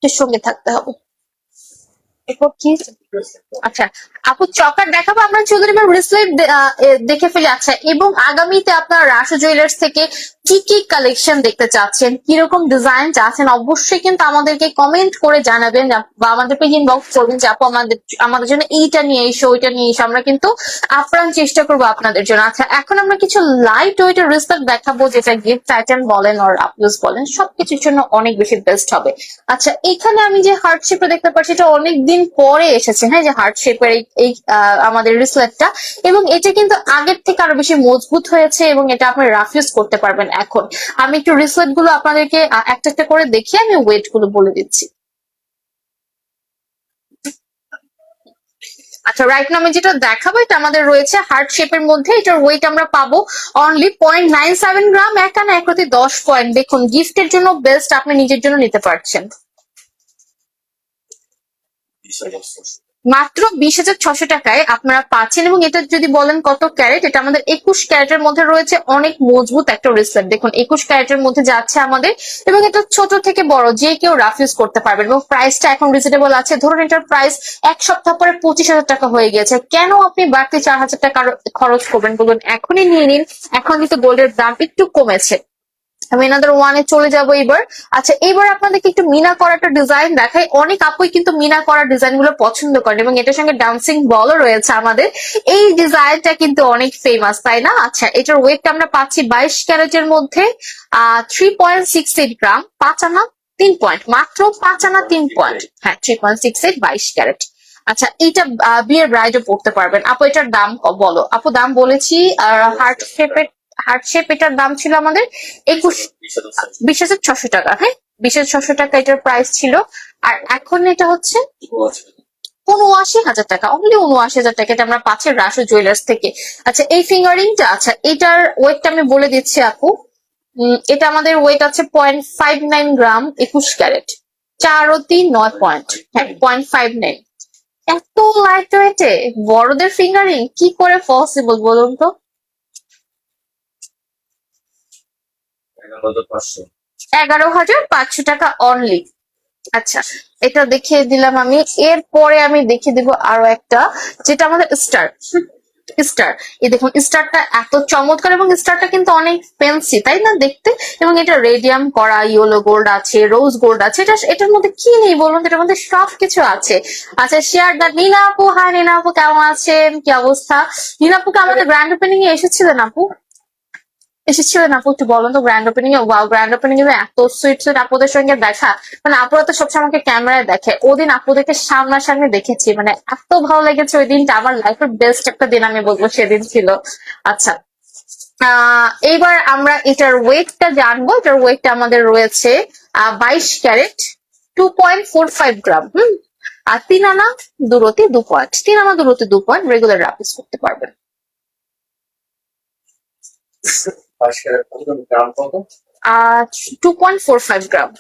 এর সঙ্গে থাকতে হবে। এরপর কি? আচ্ছা আপু চকার দেখাবো, আমরা চৌধুরী ব্রেসলেট দেখে ফেলি। আচ্ছা, এবং আগামীতে আপনার রাসু জুয়েলার্স থেকে কি কি কালেকশন দেখতে চাচ্ছেন, কিরকম ডিজাইন চাচ্ছেন, অবশ্যই কিন্তু আমাদেরকে কমেন্ট করে জানাবেন, বা আমাদের পেজ ইনবক্স করবেন যে আপু আমাদের জন্য এইটা নিয়ে এসো, ওইটা নিয়ে এসো, আমরা কিন্তু আপ্রাণ চেষ্টা করবো আপনাদের জন্য। আচ্ছা, এখন আমরা কিছু লাইট ওয়েটের ব্রেসলেট দেখাবো, যেটা গিফট আইটেম বলেন আর আপইউজ বলেন সবকিছুর জন্য অনেক বেশি বেস্ট হবে। আচ্ছা, এখানে আমি যে হার্ট শেপে দেখতে পাচ্ছি, এটা অনেকদিন পরে এসেছে। হ্যাঁ, যে হার্ট শেপের এই আমাদের ব্রেসলেটটা, এবং এটা কিন্তু আগের থেকে আরো বেশি মজবুত হয়েছে, এবং এটা আপনি রাফ ইউজ করতে পারবেন। এখন আমি একটু ব্রেসলেট গুলো আপনাদেরকে একটা একটা করে দেখিয়ে আমি ওয়েট গুলো বলে দিচ্ছি। আচ্ছা, রাইট নাও আমি যেটা দেখাবো, এটা আমাদের রয়েছে হার্ট শেপের মধ্যে। এটার ওয়েট আমরা পাবো অনলি 0.97 গ্রাম, 1 আনা 1/10 পয়েন্ট। দেখুন গিফটের জন্য বেস্ট, আপনি নিজের জন্য নিতে পারছেন মাত্র 20,600 টাকায় আপনারা পাচ্ছেন। এবং এটা যদি বলেন কত ক্যারেট, এটা আমাদের 21 ক্যারেটের মধ্যে রয়েছে, অনেক মজবুত একটা ব্রেসলেট। দেখুন 21 ক্যারেটের মধ্যে যাচ্ছে আমাদের, এবং এটা ছোট থেকে বড় যে কেউ রাফ ইউজ করতে পারবেন। এবং প্রাইসটা এখন রিজনেবল আছে, ধরুন এটার প্রাইস 1 সপ্তাহ পরে 25,000 টাকা হয়ে গেছে। কেন আপনি বাড়তি 4,000 টাকা খরচ করবেন বলুন? এখনই নিয়ে নিন, এখন কিন্তু গোল্ডের দাম একটু কমেছে। আমি এনাদের ওয়ানে চলে যাব এবার। আচ্ছা, এবার আপনাদেরকে একটু মিনা করা একটা ডিজাইন দেখাই। অনেক আপুই কিন্তু মিনা করা ডিজাইন গুলো পছন্দ করেন এবং এটার সঙ্গে ডান্সিং বলও রয়েছে আমাদের। এই ডিজাইনটা কিন্তু অনেক ফেমাস, তাই না? আচ্ছা, এটার ওয়েটটা আমরা পাচ্ছি 22 ক্যারেটের মধ্যে 3.68 গ্রাম, 5 আনা 3 পয়েন্ট, মাত্র 5 আনা 3 পয়েন্ট। হ্যাঁ, 3.68, 22 ক্যারেট। আচ্ছা, এইটা বিয়ের ব্রাইডও পড়তে পারবেন। আপু এটার দাম বলো। আপু দাম বলেছি। আর হার্ট শেপ এটার দাম ছিল আমাদের 20,600 টাকা। হ্যাঁ, 20,600 টাকা এটার প্রাইস ছিল। আর এখন এটা হচ্ছে 79,000 টাকা, অনলি 79,000 টাকা। এটা আমরা পাচ্ছি রাসু জুয়েলার্স থেকে। আচ্ছা, এই ফিঙ্গারিংটা, আচ্ছা এটার ওয়েটটা আমি বলে দিচ্ছি আপু। এটা আমাদের ওয়েট আছে 0.59 গ্রাম, 21 ক্যারেট, 4.9 পয়েন্ট। হ্যাঁ, 0.59। এত লাইট ওয়েটে বড়দের ফিঙ্গারিং কি করে পসিবল বলুন তো? 11,500 টাকা অনলি। আচ্ছা, এটা দেখিয়ে দিলাম আমি। এরপরে আমি দেখিয়ে দিব আরো একটা, যেটা আমাদের স্টার। স্টার, এই দেখুন স্টারটা এত চমৎকার এবং স্টারটা কিন্তু অনেক ফ্যান্সি, তাই না দেখতে? এবং এটা রেডিয়াম করা, ইয়েলো গোল্ড আছে, রোজ গোল্ড আছে। এটার মধ্যে কি নেই বলুন? এটার মধ্যে সবকিছু আছে। আচ্ছা, শেয়ার দ্য নীনা আপু। হ্যাঁ নীনা আপু, কেমন আছেন? কি অবস্থা? নীনা আপুকে আমাদের গ্র্যান্ড ওপেনিং এ এসেছিলেন আপু? এসেছিলেন আপু? একটু বলুন তো গ্র্যান্ড ওপেনিং এ। ওয়াও, গ্র্যান্ড ওপেনিং এ এত সুইট সুইট আপুদের সঙ্গে দেখা। মানে আপুরা তো সবসময় আমাকে ক্যামেরায় দেখে, ওদিন আপুদেরকে সামনাসামনি দেখেছি, মানে এত ভালো লেগেছে ওই দিনটা। আমার লাইফের বেস্ট একটা দিন আমি বলবো সেদিন ছিল। আচ্ছা, এইবার আমরা এটার ওয়েটটা জানবো। এটার ওয়েটটা আমাদের রয়েছে 22 ক্যারেট, 2.45 গ্রাম। আর 3 আনা দূরত্বে 2 পয়েন্ট, 3 আনা দূরত্বে 2 পয়েন্ট। রেগুলার রাপিস করতে পারবেন। 2.45 গ্রাম।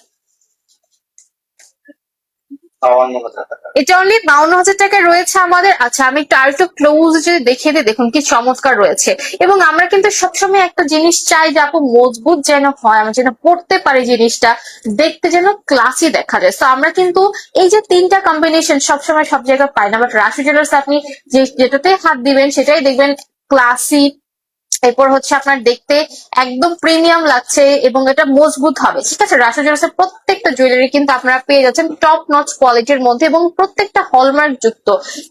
এটা অনলি 52,000 টাকায় রয়েছে আমাদের। আচ্ছা, আমি একটু আরেকটু ক্লোজ যদি দেখিয়ে দিই, দেখুন কি চমৎকার রয়েছে। এবং আমরা কিন্তু সবসময় একটা জিনিস চাই যে আপু মজবুত যেন হয়, আমরা যেন পড়তে পারি, জিনিসটা দেখতে যেন ক্লাসি দেখা যায়। তো আমরা কিন্তু এই যে 3টা কম্বিনেশন সবসময় সব জায়গায় পাই না, বাট রাশি জুয়েলার্স আপনি যেটাতে হাত দিবেন সেটাই দেখবেন ক্লাসি, এরপর হচ্ছে আপনার দেখতে একদম প্রিমিয়াম লাগছে এবং এটা মজবুত হবে। ঠিক আছে, রাশি জুয়েলার্সের প্রত্যেকটা জুয়েলারি কিন্তু আপনারা পেয়ে যাচ্ছেন টপ নচ কোয়ালিটির মধ্যে এবং প্রত্যেকটা হলমার্ক যুক্ত।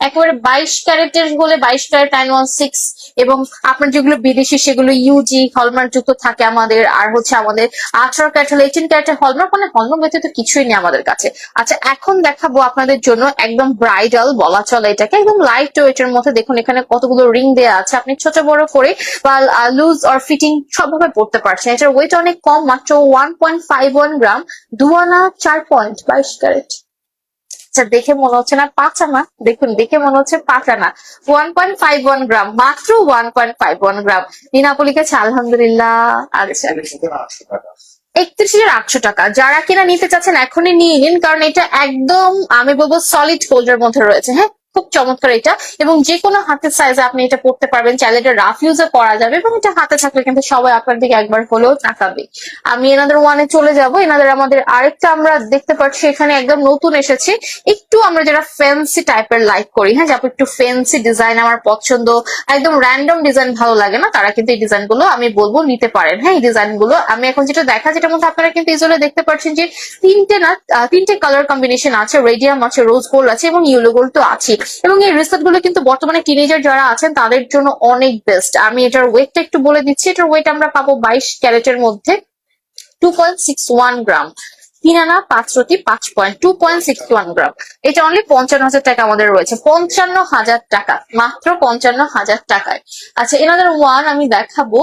একেবারে 22 ক্যারেটের হলে 22 ক্যারেট 916, এবং আপনার যেগুলো বিদেশি সেগুলো ইউজি হলমার্ক যুক্ত থাকে আমাদের। আর হচ্ছে আমাদের 18 ক্যারেট হলে 18 ক্যারেটের হলমার্ক, মানে হলমার্ক ব্যতীত কিছুই নেই আমাদের কাছে। আচ্ছা, এখন দেখাবো আপনাদের জন্য একদম ব্রাইডাল বলা চলে এটাকে, একদম লাইট ওয়েটের মধ্যে। দেখুন এখানে কতগুলো রিং দেওয়া আছে, আপনি ছোট বড় করে বা লুজ অর ফিটিং সবভাবে পড়তে পারছেন। এটার ওয়েট অনেক কম, মাত্র 1.51 গ্রাম, 2 আনা 4 পয়েন্ট, 22 ক্যারেট। আচ্ছা, দেখে মনে হচ্ছে না 5 আনা? দেখুন দেখে মনে হচ্ছে 5 আনা। 1.51 গ্রাম, মাত্র 1.51 গ্রাম। নীনাপু লিখেছে আলহামদুলিল্লাহ। আচ্ছা, 31,800 টাকা। যারা কিনা নিতে চাচ্ছেন এখনই নিয়ে নিন, কারণ এটা একদম আমি বলবো সলিড গোল্ডের মধ্যে রয়েছে। হ্যাঁ, খুব চমৎকার এটা, এবং যে কোনো হাতের সাইজে আপনি এটা পড়তে পারবেন। চাইলে এটা রাফ ইউজও করা যাবে, এবং এটা হাতে থাকলে কিন্তু সবাই আপনার দিকে একবার হলেও তাকাবে। আমি এনাদের ওয়ানে চলে যাব। এনাদের আমাদের আরেকটা আমরা দেখতে পাচ্ছি এখানে একদম নতুন এসেছে। একটু আমরা যারা ফ্যান্সি টাইপের লাইক করি, হ্যাঁ, যাতে একটু ফ্যান্সি ডিজাইন আমার পছন্দ, একদম র্যান্ডম ডিজাইন ভালো লাগে না, তারা কিন্তু এই ডিজাইন গুলো আমি বলবো নিতে পারেন। হ্যাঁ, এই ডিজাইন গুলো আমি এখন যেটা দেখা, যেটার মধ্যে আপনারা কিন্তু ইজিলি দেখতে পাচ্ছেন যে 3টে কালার কম্বিনেশন আছে, রেডিয়াম আছে, রোজ গোল্ড আছে এবং ইয়েলো গোল্ড তো আছে। এবং এই রিসেট গুলো কিন্তু বর্তমানে টিনেজার যারা আছেন তাদের জন্য অনেক বেস্ট। আমি এটার ওয়েটটা একটু বলে দিচ্ছি। এটার ওয়েট আমরা পাবো 22 ক্যারেটের মধ্যে, 2.61 গ্রাম, 3 আনা 5 পয়েন্ট, 2.61 গ্রাম। এটা অনলি 55,000 টাকা আমাদের রয়েছে, 55,000 টাকা, মাত্র 55,000 টাকায়। আচ্ছা, এনাদের ওয়ান আমি দেখাবো।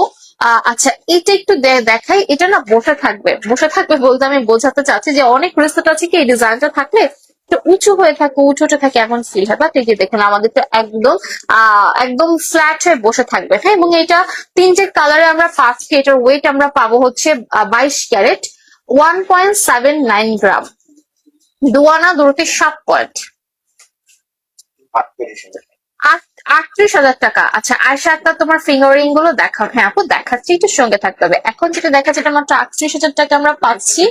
আচ্ছা, এটা একটু দেখাই। এটা না বসে থাকবে, বসে থাকবে বলতে আমি বোঝাতে চাচ্ছি যে অনেক রিসেট আছে কি এই ডিজাইনটা থাকলে উঁচু হয়ে থাকে, উঁচু থাকে এমন ফিল হয়। বাট এই যে দেখুন আমাদের তো একদম একদম ফ্ল্যাট হয়ে বসে থাকবে। হ্যাঁ, এবং এটা 3টে কালারে আমরা পাচ্ছি। এটার ওয়েট আমরা পাবো হচ্ছে 22 ক্যারেট, 1.79 গ্রাম, 2 আনা দূরত্বে 7 পয়েন্ট, 38,000 টাকা। আচ্ছা, আর সাথে তোমার ফিঙ্গারিং গুলো দেখাও। হ্যাঁ আপু দেখাচ্ছি, একটু সঙ্গে থাকতে হবে। এখন যেটা দেখাচ্ছে এটা মাত্র 38,000 টাকা আমরা পাচ্ছি।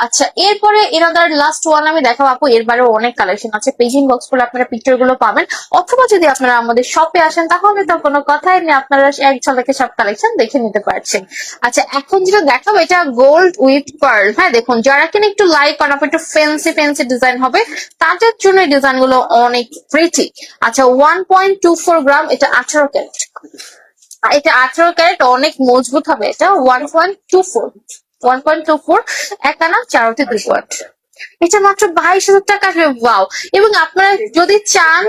আচ্ছা, এরপরে এনাদার লাস্ট ওয়ান আমি দেখাবো আপু। এরবারেও অনেক কালেকশন আছে, পেজিং বক্স গুলো আপনারা পিকচার গুলো পাবেন, অথবা যদি আপনারা আমাদের শপে আসেন তাহলে তো কোনো কথাই নেই, আপনারা এক ঝলকে সব কালেকশন দেখে নিতে পারছেন। আচ্ছা, এখন যেটা দেখাবো এটা গোল্ড উইথ পার্ল। হ্যাঁ দেখুন, যারা কিনা একটু লাইক করেন আপু, একটু ফ্যান্সি ফ্যান্সি ডিজাইন হবে, তাদের জন্য এই ডিজাইন গুলো অনেক প্রিটি। আচ্ছা, 1.24 গ্রাম, এটা 18 ক্যারেট। এটা 18 ক্যারেট, অনেক মজবুত হবে এটা। 1.24 এক আনা 4 2 পয়েন্ট। এটা মাত্র 22,000 টাকা। ওয়াও! এবং আপনারা যদি চান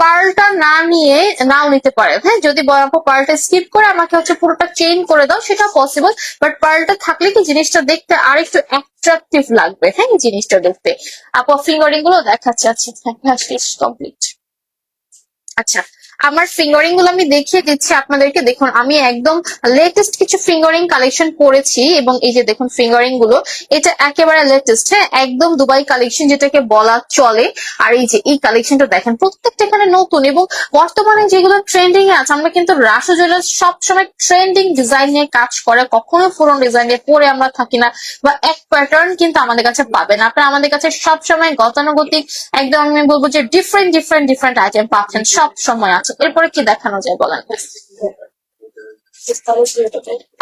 পার্লটা না নিয়ে নাও নিতে পারেন। হ্যাঁ, যদি বলেন আপু পার্লটা স্কিপ করে আমাকে হচ্ছে পুরোটা চেইন করে দাও, সেটা পসিবল। বাট পার্লটা থাকলে কি জিনিসটা দেখতে আর একটু অ্যাট্রাকটিভ লাগবে। হ্যাঁ, এই জিনিসটা দেখতে। আপু ফিঙ্গারিং গুলো দেখাচ্ছে। আচ্ছা, কমপ্লিট। আচ্ছা, আমার ফিঙ্গারিং গুলো আমি দেখিয়ে দিচ্ছি আপনাদেরকে। দেখুন, আমি একদম লেটেস্ট কিছু ফিঙ্গারিং কালেকশন করেছি, এবং এই যে দেখুন ফিঙ্গারিং গুলো, এটা একেবারে লেটেস্ট। হ্যাঁ, একদম দুবাই কালেকশন যেটাকে বলা চলে। আর এই যে এই কালেকশনটা দেখেন, প্রত্যেকটা এখানে নতুন, এবং বর্তমানে যেগুলো ট্রেন্ডিং এ আছে। আমরা কিন্তু রাশো জুয়েলার্স সবসময় ট্রেন্ডিং ডিজাইন নিয়ে কাজ করে, কখনো পুরনো ডিজাইন নিয়ে পরে আমরা থাকি না, বা এক প্যাটার্ন কিন্তু আমাদের কাছে পাবেন। আপনারা আমাদের কাছে সবসময় গতানুগতিক, একদম আমি বলবো যে ডিফারেন্ট ডিফারেন্ট ডিফারেন্ট আইটেম পাচ্ছেন, সব সময় আছে। এরপরে কি দেখানো যায় বলেন?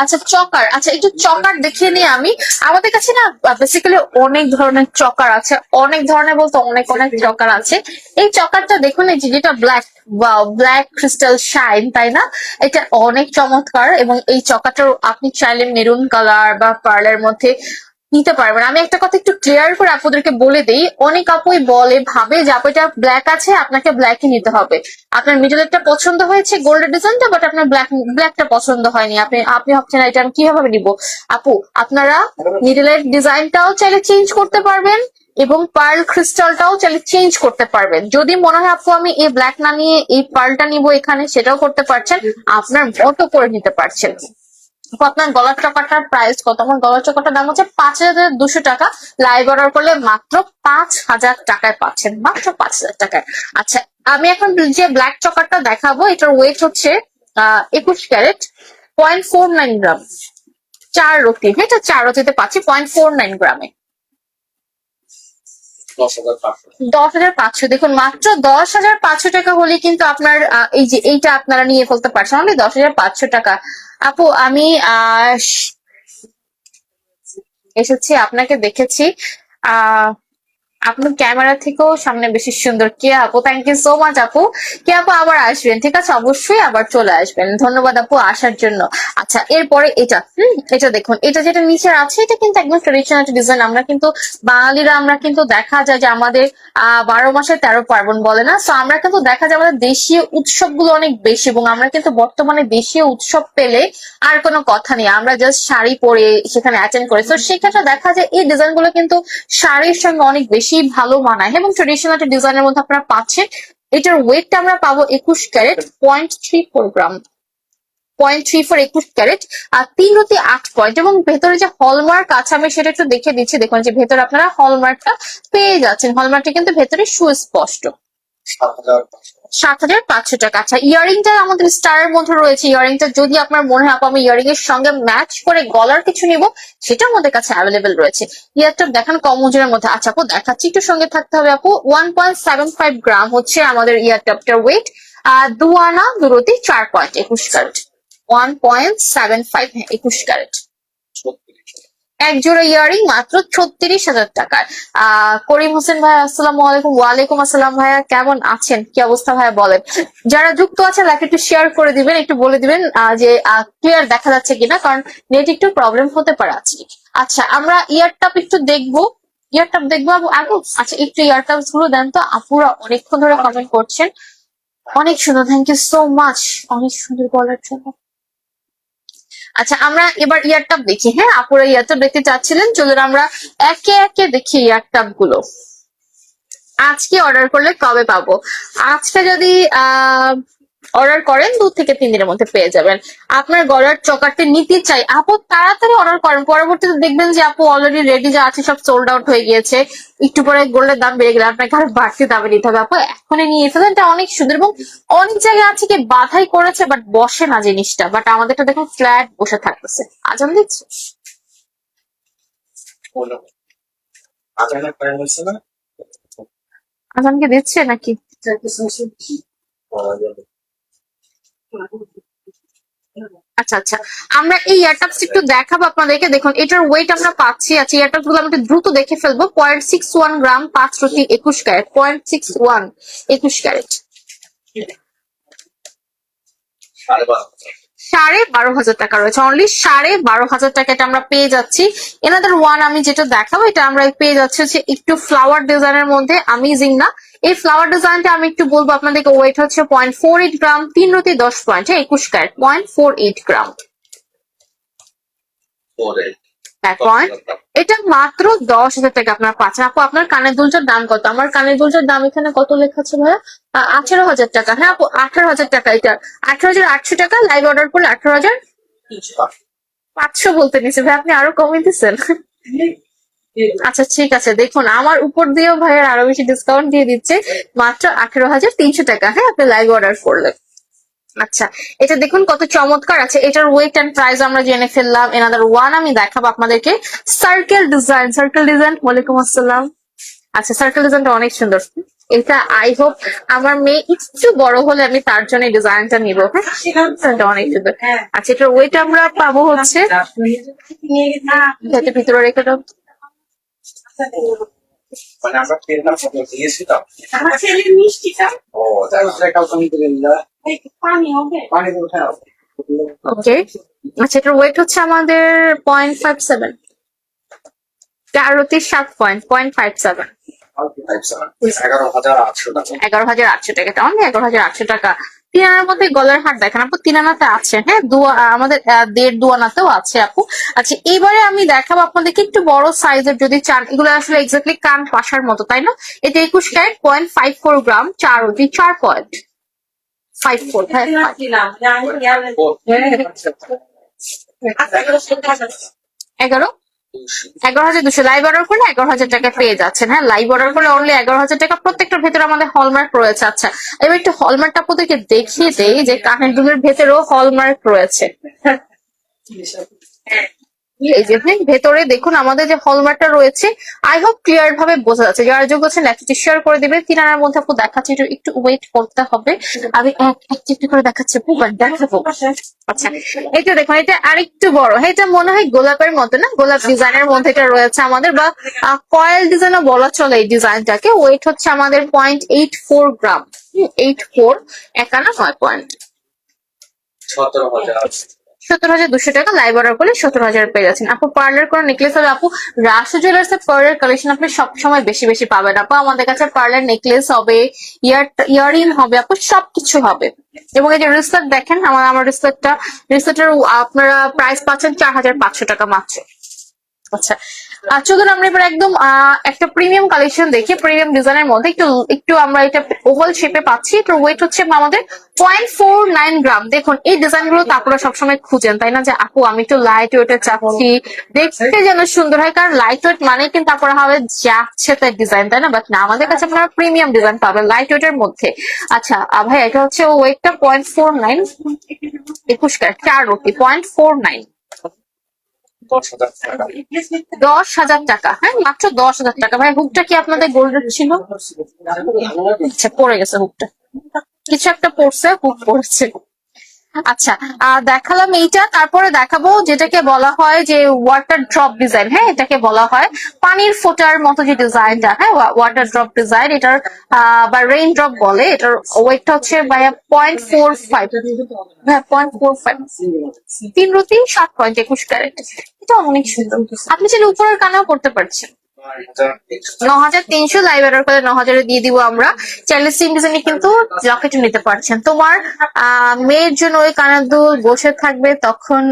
আচ্ছা, চকার। আচ্ছা, একটু চকার দেখিয়ে নিই আমি। আমাদের কাছে না বেসিক্যালি অনেক ধরনের চকার আছে, অনেক ধরনের বলতে অনেক অনেক চকার আছে। এই চকারটা দেখুন, এই যে যেটা black, wow, black crystal shine, তাই না? এটা অনেক চমৎকার, এবং এই চকাটা আপনি চাইলে মেরুন কালার বা পার্লের মধ্যে নিতে পারবেন। আমি একটা কথা একটু ক্লিয়ার করে আপনাদেরকে বলে দিই, অনেক আপুই বলে ভাবে যে আপু এটা ব্ল্যাক আছে, আপনাকে ব্ল্যাকই নিতে হবে। আপনার মিডলেরটা পছন্দ হয়েছে গোল্ডের ডিজাইনটা, বাট আপনার ব্ল্যাকটা পছন্দ হয়নি, আপনি আপনি ভাবছেন এটা আমি কিভাবে নিব। আপু, আপনারা মিডলের ডিজাইনটাও চাইলে চেঞ্জ করতে পারবেন, এবং পার্ল ক্রিস্টালটাও চাইলে চেঞ্জ করতে পারবেন। যদি মনে হয় আপু আমি এই ব্ল্যাক না নিয়ে এই পার্লটা নিব এখানে, সেটাও করতে পারছেন, আপনার মতো করে নিতে পারছেন। আপনার গলার চকাটার প্রাইস কত? আমার গলার চকাটার দাম হচ্ছে 5,200 টাকা। লাইভ অর্ডার করলে মাত্র 5,000 টাকায় পাচ্ছেন, মাত্র 5,000 টাকায়। আচ্ছা, আমি এখন যে ব্ল্যাক চকারটা দেখাবো, এটার ওয়েট হচ্ছে 21 ক্যারেট, 0.49 গ্রাম, 4 রতি। এটা 4 রতিতে পাচ্ছি 0.49 গ্রামে, 10,500। 10,500। দেখুন, মাত্র 10,500 টাকা হলে কিন্তু আপনার এই যে এইটা আপনারা নিয়ে ফেলতে পারছেন, অনলি 10,500 টাকা। আপু, আমি এসেছি, আপনাকে দেখেছি। আহ আপনার ক্যামেরা থেকেও সামনে বেশি সুন্দর। কে আপু, থ্যাংক ইউ সো মাচ আপু। কে আপু, আবার আসবেন, ঠিক আছে, অবশ্যই আবার চলে আসবেন। ধন্যবাদ আপু আসার জন্য। আচ্ছা, এরপরে এটা এটা দেখুন, এটা যেটা নিচে আছে এটা কিন্তু একদম ট্রেডিশনাল ডিজাইন। আমরা কিন্তু বাঙালিরা, আমরা কিন্তু দেখা যায় যে আমাদের 12 মাসে 13 পার্বণ বলে না, তো আমরা কিন্তু দেখা যায় আমাদের দেশীয় উৎসবগুলো অনেক বেশি, এবং আমরা কিন্তু বর্তমানে দেশীয় উৎসব পেলে আর কোনো কথা নেই, আমরা জাস্ট শাড়ি পরে সেখানে অ্যাটেন্ড করি। তো সেক্ষেত্রে দেখা যায় এই ডিজাইন গুলো কিন্তু শাড়ির সঙ্গে অনেক বেশি ভালো মানায়, এবং ট্রেডিশনাল একটা ডিজাইনের মধ্যে আপনারা পাচ্ছেন। এটার ওয়েটটা আমরা পাবো 21 ক্যারেট, 0.34 গ্রাম, 0.34, 21 ক্যারেট, আর 3 রতি 8 পয়েন্ট। এবং ভেতরে যে হলমার্ক আছে আমি সেটা একটু দেখে দিচ্ছি। দেখুন যে ভেতরে আপনারা হলমার্কটা পেয়ে যাচ্ছেন, হলমার্কটা কিন্তু ভেতরে সুস্পষ্ট। 7,500। 7,500 টাকা। আচ্ছা, ইয়ারিংটা আমাদের স্টারের মধ্যে রয়েছে। ইয়ারিংটা যদি আপনার মনে হয় আপু আমি ইয়ারিং এর সঙ্গে ম্যাচ করে গলার কিছু নিব, সেটা আমাদের কাছে অ্যাভেলেবেল রয়েছে। ইয়ারটা দেখান কম ওজনের মধ্যে। আচ্ছা আপু, দেখাচ্ছি, একটু সঙ্গে থাকতে হবে আপু। 1.75 গ্রাম হচ্ছে আমাদের ইয়ারটাপটার ওয়েট, আর 2 আনা 2 রতি 4 পয়েন্ট, 21 ক্যারেট, 1.75, হ্যাঁ 21 ক্যারেট। 36,000। এক জোড়া ইয়ারিং মাত্র 36,000 টাকায়। করিম হোসেন ভাই, আসসালামু আলাইকুম। ওয়ালাইকুম আসসালাম ভাইয়া, কেমন আছেন, কি অবস্থা ভাইয়া বলেন? যারা যুক্ত আছেন লাইক একটু শেয়ার করে দিবেন, একটু বলে দিবেন যে ক্লিয়ার দেখা যাচ্ছে কিনা, কারণ নেট একটু প্রবলেম হতে পারে আজকে। আচ্ছা, আমরা ইয়ারটাপ একটু দেখবো, ইয়ারটাপ দেখবো আগে। আচ্ছা, একটু ইয়ারটাপস গুলো দেন তো, আপুরা অনেকক্ষণ ধরে কমেন্ট করছেন। অনেক সুন্দর, থ্যাংক ইউ সো মাচ, অনেক সুন্দর বলার জন্য। আচ্ছা, আমরা এবার ইয়ারটাপ দেখি। হ্যাঁ, আপুরা ইয়ারটাপ দেখতে চাচ্ছিলেন, চলুন আমরা একে একে দেখি ইয়ারটাপ গুলো। আজকে অর্ডার করলে কবে পাবো? আজকে যদি অর্ডার করেন 2 থেকে 3 দিনের মধ্যে পেয়ে যাবেন। আপনার গলার চকারটি নিতে চাই আপু, তাড়াতাড়ি অর্ডার করেন, পরবর্তীতে দেখবেন যে আপু অলরেডি রেডি যা আছে সব সোল্ড আউট হয়ে গিয়েছে। একটু পরে গোল্ডের দাম বেড়ে গেলে আপনাকে আরো বাড়তি দামে নিতে হবে। আপু এখনই নিয়ে ফেলেন, এটা অনেক সুন্দর, এবং অনেক জায়গায় আছে কি বাধাই করেছে বাট বসে না জিনিসটা, বাট আমাদেরটা দেখুন ফ্ল্যাট বসে থাকতেছে। আজান দিচ্ছে। আচানক টাইম হচ্ছে না আজানকে দিচ্ছে নাকি? পাওয়া যাবে। আচ্ছা আচ্ছা, আমরা এই ইয়ারটাপস একটু দেখাবো আপনাদেরকে। দেখুন এটার ওয়েট আমরা পাচ্ছি। আচ্ছা, ইয়ারটাপস গুলো আমরা একটু দ্রুত দেখে ফেলবো। 0.61 গ্রাম, 5 রুটি 21 ক্যারেট। 0.61, 21 ক্যারেট। 12,500 12,500 টাকা রয়েছে, অনলি 12,500 টাকা এটা আমরা পেয়ে যাচ্ছি। এনাদের ওয়ান আমি যেটা দেখাবো এটা আমরা পেয়ে যাচ্ছি হচ্ছে একটু ফ্লাওয়ার ডিজাইনের মধ্যে। অ্যামেজিং না? এই ফ্লাওয়ার ডিজাইনটা আমি একটু বলবো আপনাদেরকে। ওয়েট হচ্ছে 0.48 গ্রাম, 3 রুটি 10 পয়েন্ট, 21 ক্যারেট, 0.48 গ্রাম। 48 এক পয়েন্ট। এটা মাত্র 10,000 টাকা আপনার পাচ্ছেন। আপু আপনার কানের দুলটার দাম কত? আমার কানের দুলটার দাম এখানে কত লেখা আছে ভাইয়া? 18,000 টাকা। হ্যাঁ আপু, 18,000 টাকা। এটা 18,800 টাকা। লাইভ অর্ডার করলে 18,500 বলতে নিছে ভাই, আপনি আরো কমিয়ে দিচ্ছেন। আচ্ছা ঠিক আছে, দেখুন আমার উপর দিয়েও ভাইয়ের আরো বেশি ডিসকাউন্ট দিয়ে দিচ্ছে, মাত্র 18,300 টাকা। হ্যাঁ, আপনি লাইভ অর্ডার করলে। আচ্ছা, এটা দেখুন কত চমৎকার আছে। এটার ওয়েট এন্ড প্রাইস আমরা জেনে ফেললাম। এনাদার ওয়ান আমি দেখাবো আপনাদেরকে। Circle design, circle design. ওয়ালাইকুম আসসালাম। আচ্ছা, সার্কেল ডিজাইনটা অনেক সুন্দর। এটা আই হোপ আমার মেয়ে একটু বড় হলে আমি তার জন্য ডিজাইনটা নিবো। হ্যাঁ, এটা অনেক সুন্দর। আচ্ছা, এটার ওয়েট আমরা পাবো হচ্ছে, যাতে ভিতরে রেখে দাও। মানে আমরা ট্রেনটা ফটো দিয়েছিলাম আমার ছেলের মিষ্টিটা ও তাই আলহামদুলিল্লাহ পানি হবে পানি উঠাও ওকে। আচ্ছা, এটার ওয়েট হচ্ছে আমাদের 0.57, 4 রুটি 7 পয়েন্ট, 0.57। 11,800 টাকা 11,800 টাকা। এটা অনলি 11,800 টাকা। তিনানার মধ্যে গলার হার দেখেন আপু, তিনানাতে আছে। হ্যাঁ, দুয়া আমাদের 1.5 দুয়ানাতেও আছে আপু। আচ্ছা, এবারে আমি দেখাবো আপনাদেরকে একটু বড় সাইজের যদি চান। এগুলো আসলে এক্স্যাক্টলি কান পাশার মতো, তাই না? এটা 21 ক্যারেট, 0.54 গ্রাম, 4 রুটি 4 পয়েন্ট 54। হ্যাঁ, দিলাম জানি ইয়ালে এগারো 11,200। লাইভ অর্ডার করলে 11,000 টাকা পেয়ে যাচ্ছেন। হ্যাঁ, লাইভ অর্ডার করলে অনলি 11,000 টাকা। প্রত্যেকটার ভেতরে আমাদের হলমার্ক রয়েছে। আচ্ছা, এবার একটু হলমার্কটা আপনাদেরকে দেখিয়ে দেই যে কানের দুলের ভেতরেও হলমার্ক রয়েছে। এই যে ভেতরে দেখুন আমাদের যে হলমার্কটা রয়েছে। আই হোপ ক্লিয়ার ভাবে বোঝা যাচ্ছে। যারা যোগ্য আছেন একটু শেয়ার করে দিবেন। তিনার মধ্যে আপু দেখাচ্ছি, একটু ওয়েট করতে হবে। আমি একটু করে দেখাচ্ছি আপু, দেখাবো। আচ্ছা, এটা দেখুন, এটা আরেকটু বড়। হ্যাঁ, এটা মনে হয় গোলাপের মতো না? গোলাপ ডিজাইনের মধ্যে এটা রয়েছে আমাদের, বা কয়েল ডিজাইনও বলা চলে এই ডিজাইনটাকে। ওয়েট হচ্ছে আমাদের 0.84 গ্রাম, 84, 91 পয়েন্ট। 17,000 17,200 টাকা। লাইভ অর্ডার করলে 17,000 পেয়ে যাচ্ছেন। আপু পার্লার কোনো নেকলেস হবে? আপু রাসু জুয়েলার্স এর পার্লার কালেকশন আপনি সবসময় বেশি বেশি পাবেন আপু। আমাদের কাছে পার্লার নেকলেস হবে, ইয়াররিং হবে আপু, সবকিছু হবে। এবং এই যে রিসলেট দেখেন, আমার রিসলেটের আপনারা প্রাইস পাচ্ছেন 4,500 টাকা মাত্র। আচ্ছা, চলুন আমরা এবার একদম একটা প্রিমিয়াম কালেকশন দেখি। প্রিমিয়াম ডিজাইনের মধ্যে একটু একটু আমরা এটা ওভাল শেপে পাচ্ছি। এটার ওয়েট হচ্ছে আমাদের 0.49 গ্রাম। দেখুন এই ডিজাইন গুলো তো আপনারা সবসময় খুঁজেন, তাই না? যে আপু আমি একটু লাইট ওয়েটের চাচ্ছি, দেখতে যেন সুন্দর হয়। কারণ লাইট ওয়েট মানে কিন্তু আপনারা হবে যাচ্ছে তাই ডিজাইন, তাই না? বাট না, আমাদের কাছে আপনারা প্রিমিয়াম ডিজাইন পাবেন লাইট ওয়েটের মধ্যে। আচ্ছা ভাই, এটা হচ্ছে ওয়েটটা 0.49, 21 ক্যারেট, 4 রুটি 0.49। 10,000 টাকা 10,000 টাকা। হ্যাঁ, মাত্র 10,000 টাকা। ভাই হুকটা কি আপনাদের গোল্ডের ছিল? আচ্ছা, পড়ে গেছে হুকটা, কিছু একটা পড়ছে, হুক পড়ছে। আচ্ছা, দেখালাম এইটা। তারপরে দেখাবো যেটাকে বলা হয় যে ওয়াটার ড্রপ ডিজাইন। হ্যাঁ, এটাকে বলা হয় পানির ফোঁটার মতো যে ডিজাইনটা। হ্যাঁ, ওয়াটার ড্রপ ডিজাইন। এটার বা রেইন ড্রপ বলে। এটার ওয়েটটা হচ্ছে ভাইয়া 0.45, হ্যাঁ 0.45, 3 রুটি 7 পয়েন্ট, 21 ক্যারেট। এটা অনেক সুন্দর। আপনি চাইলে উপরের কানেও করতে পারছেন। 9,300। লাইভ অর্ডার করে 9,000 দিয়ে দিব আমরা। চাইলে সিম ডিজাইনে কিন্তু লকেট নিতে পারছেন। তোমার মেয়ের জন্য ওই কানের দুল বসে থাকবে, তখন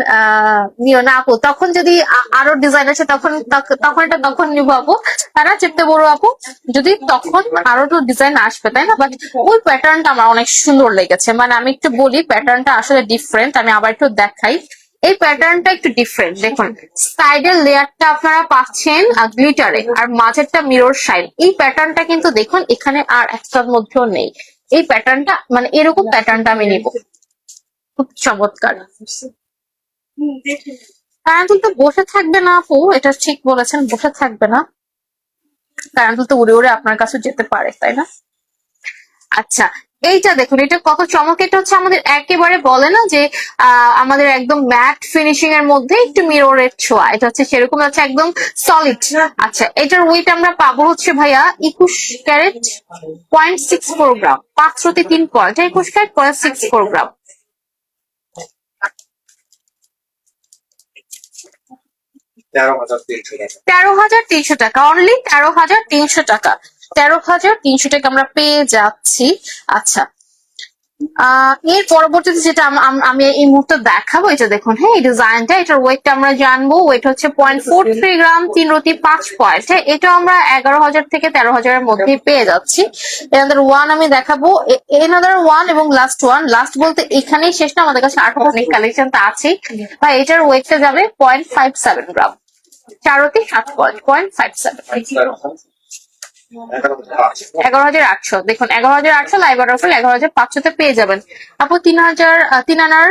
নিও না আপু। তখন যদি আরো ডিজাইন আছে তখন এটা তখন নিবো আপু। তারা চেপতে বড় আপু, যদি তখন আরো তো ডিজাইন আসবে, তাই না? বাট ওই প্যাটার্নটা আমার অনেক সুন্দর লেগেছে। মানে আমি একটু বলি, প্যাটার্নটা আসলে ডিফারেন্ট। আমি আবার একটু দেখাই। এই প্যাটার্নটা একটু ডিফারেন্ট। দেখুন সাইডের লেয়ারটা আপনারা পাচ্ছেন গ্লিটারে, আর মাঝেরটা মিরর শাইন। এই প্যাটার্নটা কিন্তু দেখুন এখানে আর একটার মধ্যেও নেই। এই প্যাটার্নটা মানে এরকম প্যাটার্নটা আমি নিব, খুব চমৎকার। কারণ তো বসে থাকবে না আপু, এটা ঠিক বলেছেন, বসে থাকবে না। কারণ তো উড়ে উড়ে আপনার কাছে যেতে পারে, তাই না? আচ্ছা, এইটা দেখুন, এটা কত চমক! এটা হচ্ছে আমাদের একেবারে বলে না যে আমাদের একদম ম্যাট ফিনিশিং এর মধ্যে একটু মিররের ছোঁয়া, এটা হচ্ছে সেরকম, হচ্ছে একদম সলিড। আচ্ছা, এটার ওয়েট আমরা পাবো হচ্ছে ভাইয়া 21 ক্যারেট 0.64 গ্রাম, 5 × 3 পয়েন্ট, 21 ক্যারেট 0.64 গ্রাম। 13,300 টাকা, অনলি 13,300 টাকা। 13,300 টাকা আমরা পেয়ে যাচ্ছি। আচ্ছা, এর পরবর্তীতে যেটা আমি এই মুহূর্তে দেখাবো, এটা দেখুন, হ্যাঁ, এই ডিজাইনটা, এটার ওয়েটটা আমরা জানবো। ওয়েট হচ্ছে 0.43 গ্রাম, 3/5 পয়েন্ট। হ্যাঁ, এটা আমরা 11,000 থেকে 13,000-এর মধ্যে পেয়ে যাচ্ছি। এনাদের ওয়ান আমি দেখাবো, এনাদের ওয়ান এবং লাস্ট ওয়ান। লাস্ট বলতে এখানেই শেষ না, আমাদের কাছে আরো অনেক কালেকশন তা আছেই। বা এটার ওয়েটটা যাবে 0.57 গ্রাম, 4/7 পয়েন্ট, 0.57। 11,800, দেখুন 11,800 লাইভ অর্ডার 11,500-তে পেয়ে যাবেন। আপু 3 আনার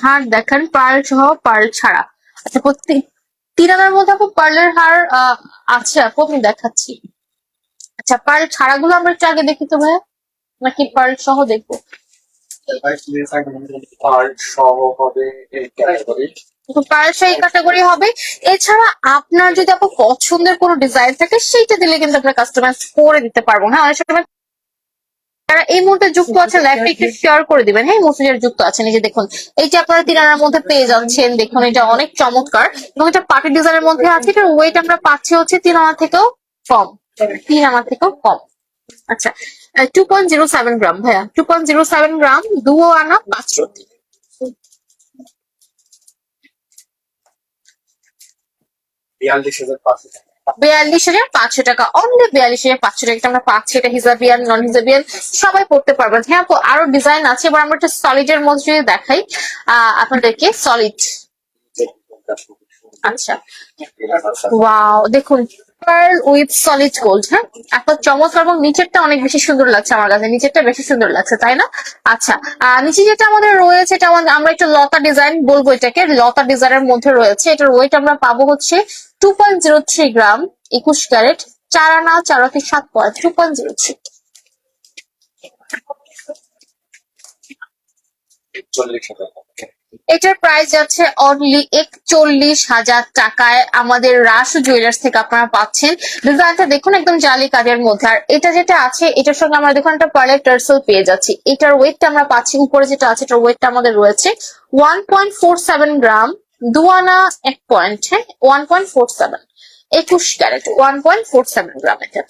হার দেখেন, পার্ল সহ পার্ল ছাড়া। আচ্ছা, 3 আনার মধ্যে আপু পার্লের হার আছে আপু, আমি দেখাচ্ছি। আচ্ছা, পার্ল ছাড়া গুলো আমরা একটু আগে দেখি তো ভাইয়া, নাকি পার্ল সহ দেখবো? পার্ল সেই ক্যাটাগরি হবে। এছাড়া আপনার যদি আপু পছন্দের কোনো ডিজাইন থাকে সেইটা দিলে কিন্তু আমরা কাস্টমাইজ করে দিতে পারবো। হ্যাঁ, অনেক সময় যারা এই মুহূর্তে যুক্ত আছে লাইভটা একটু শেয়ার করে দিবেন। হ্যাঁ, মুসলিমের যুক্ত আছেন, এই যে দেখুন, এই যে আপনারা 3 আনার মধ্যে পেয়ে যাচ্ছেন, দেখুন এটা অনেক চমৎকার এবং এটা পার্টি ডিজাইনের মধ্যে আছে। এটার ওয়েট আমরা পাচ্ছি হচ্ছে 3 আনা থেকেও কম, 3 আনা থেকেও কম। আচ্ছা, 2.07 গ্রাম ভাইয়া, 2.07 গ্রাম, 2 আনা 5 রতি। 42,500 টাকা, অনলি 42,500 টাকা আমরা পাচ্ছি। এটা হিজাবিয়ান, নন হিজাবিয়ান সবাই পড়তে পারবেন। হ্যাঁ আপু, আরো ডিজাইন আছে, এবার আমরা একটা সলিড এর মধ্যে যদি দেখাই আপনাদেরকে, সলিড। আচ্ছা, ওয়াও, দেখুন, পার্ল উইথ সলিড গোল্ড। হ্যাঁ, এত চমৎকার, এবং নিচেরটা অনেক বেশি সুন্দর লাগছে আমার কাছে, নিচেরটা বেশি সুন্দর লাগছে, তাই না? আচ্ছা, নিচে যেটা আমাদের রয়েছে, এটা আমরা একটু লতা ডিজাইন বলবো, এটাকে লতা ডিজাইনের মধ্যে রয়েছে। এটার ওয়েট আমরা পাবো হচ্ছে 2.03 গ্রাম, 21 ক্যারেট, 4 আনা 4/7 পয়েন্ট, 2.03। এটার প্রাইস যাচ্ছে অনলি 41,000 টাকায় আমাদের রাসু জুয়েলার্স থেকে আপনারা পাচ্ছেন। ডিজাইনটা দেখুন, একদম জালি কাজের মধ্যে। আর এটা যেটা আছে, এটার সঙ্গে আমরা দেখুন একটা পার্লের টার্সেল পেয়ে যাচ্ছি। এটার ওয়েটটা আমরা পাচ্ছি, উপরে যেটা আছে এটার ওয়েটটা আমাদের রয়েছে 1.47 গ্রাম, 2 আনা 1 পয়েন্ট। হ্যাঁ, 1.47, 21 ক্যারেট, 1.47 গ্রাম। এটা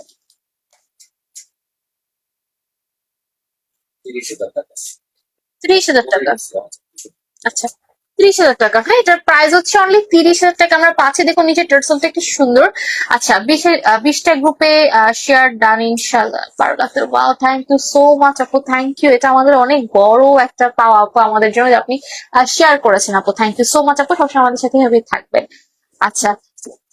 30,000 টাকা। আচ্ছা, 30,000 টাকা। হ্যাঁ, এটার প্রাইস হচ্ছে অনলি 30,000 টাকা আমরা পাচ্ছি। দেখুন নিচে টার্সেলটা কি সুন্দর। আচ্ছা, 20টা গ্রুপে শেয়ার ডান ইনশাল্লাহ। বারোটাতে, wow, thank you so much আপু, থ্যাংক ইউ। এটা আমাদের অনেক বড় একটা পাওয়া আপু, আমাদের জন্য যে আপনি শেয়ার করেছেন আপু, থ্যাংক ইউ সো মাচ আপু, সবসময় আমাদের সাথে এভাবেই থাকবেন। আচ্ছা,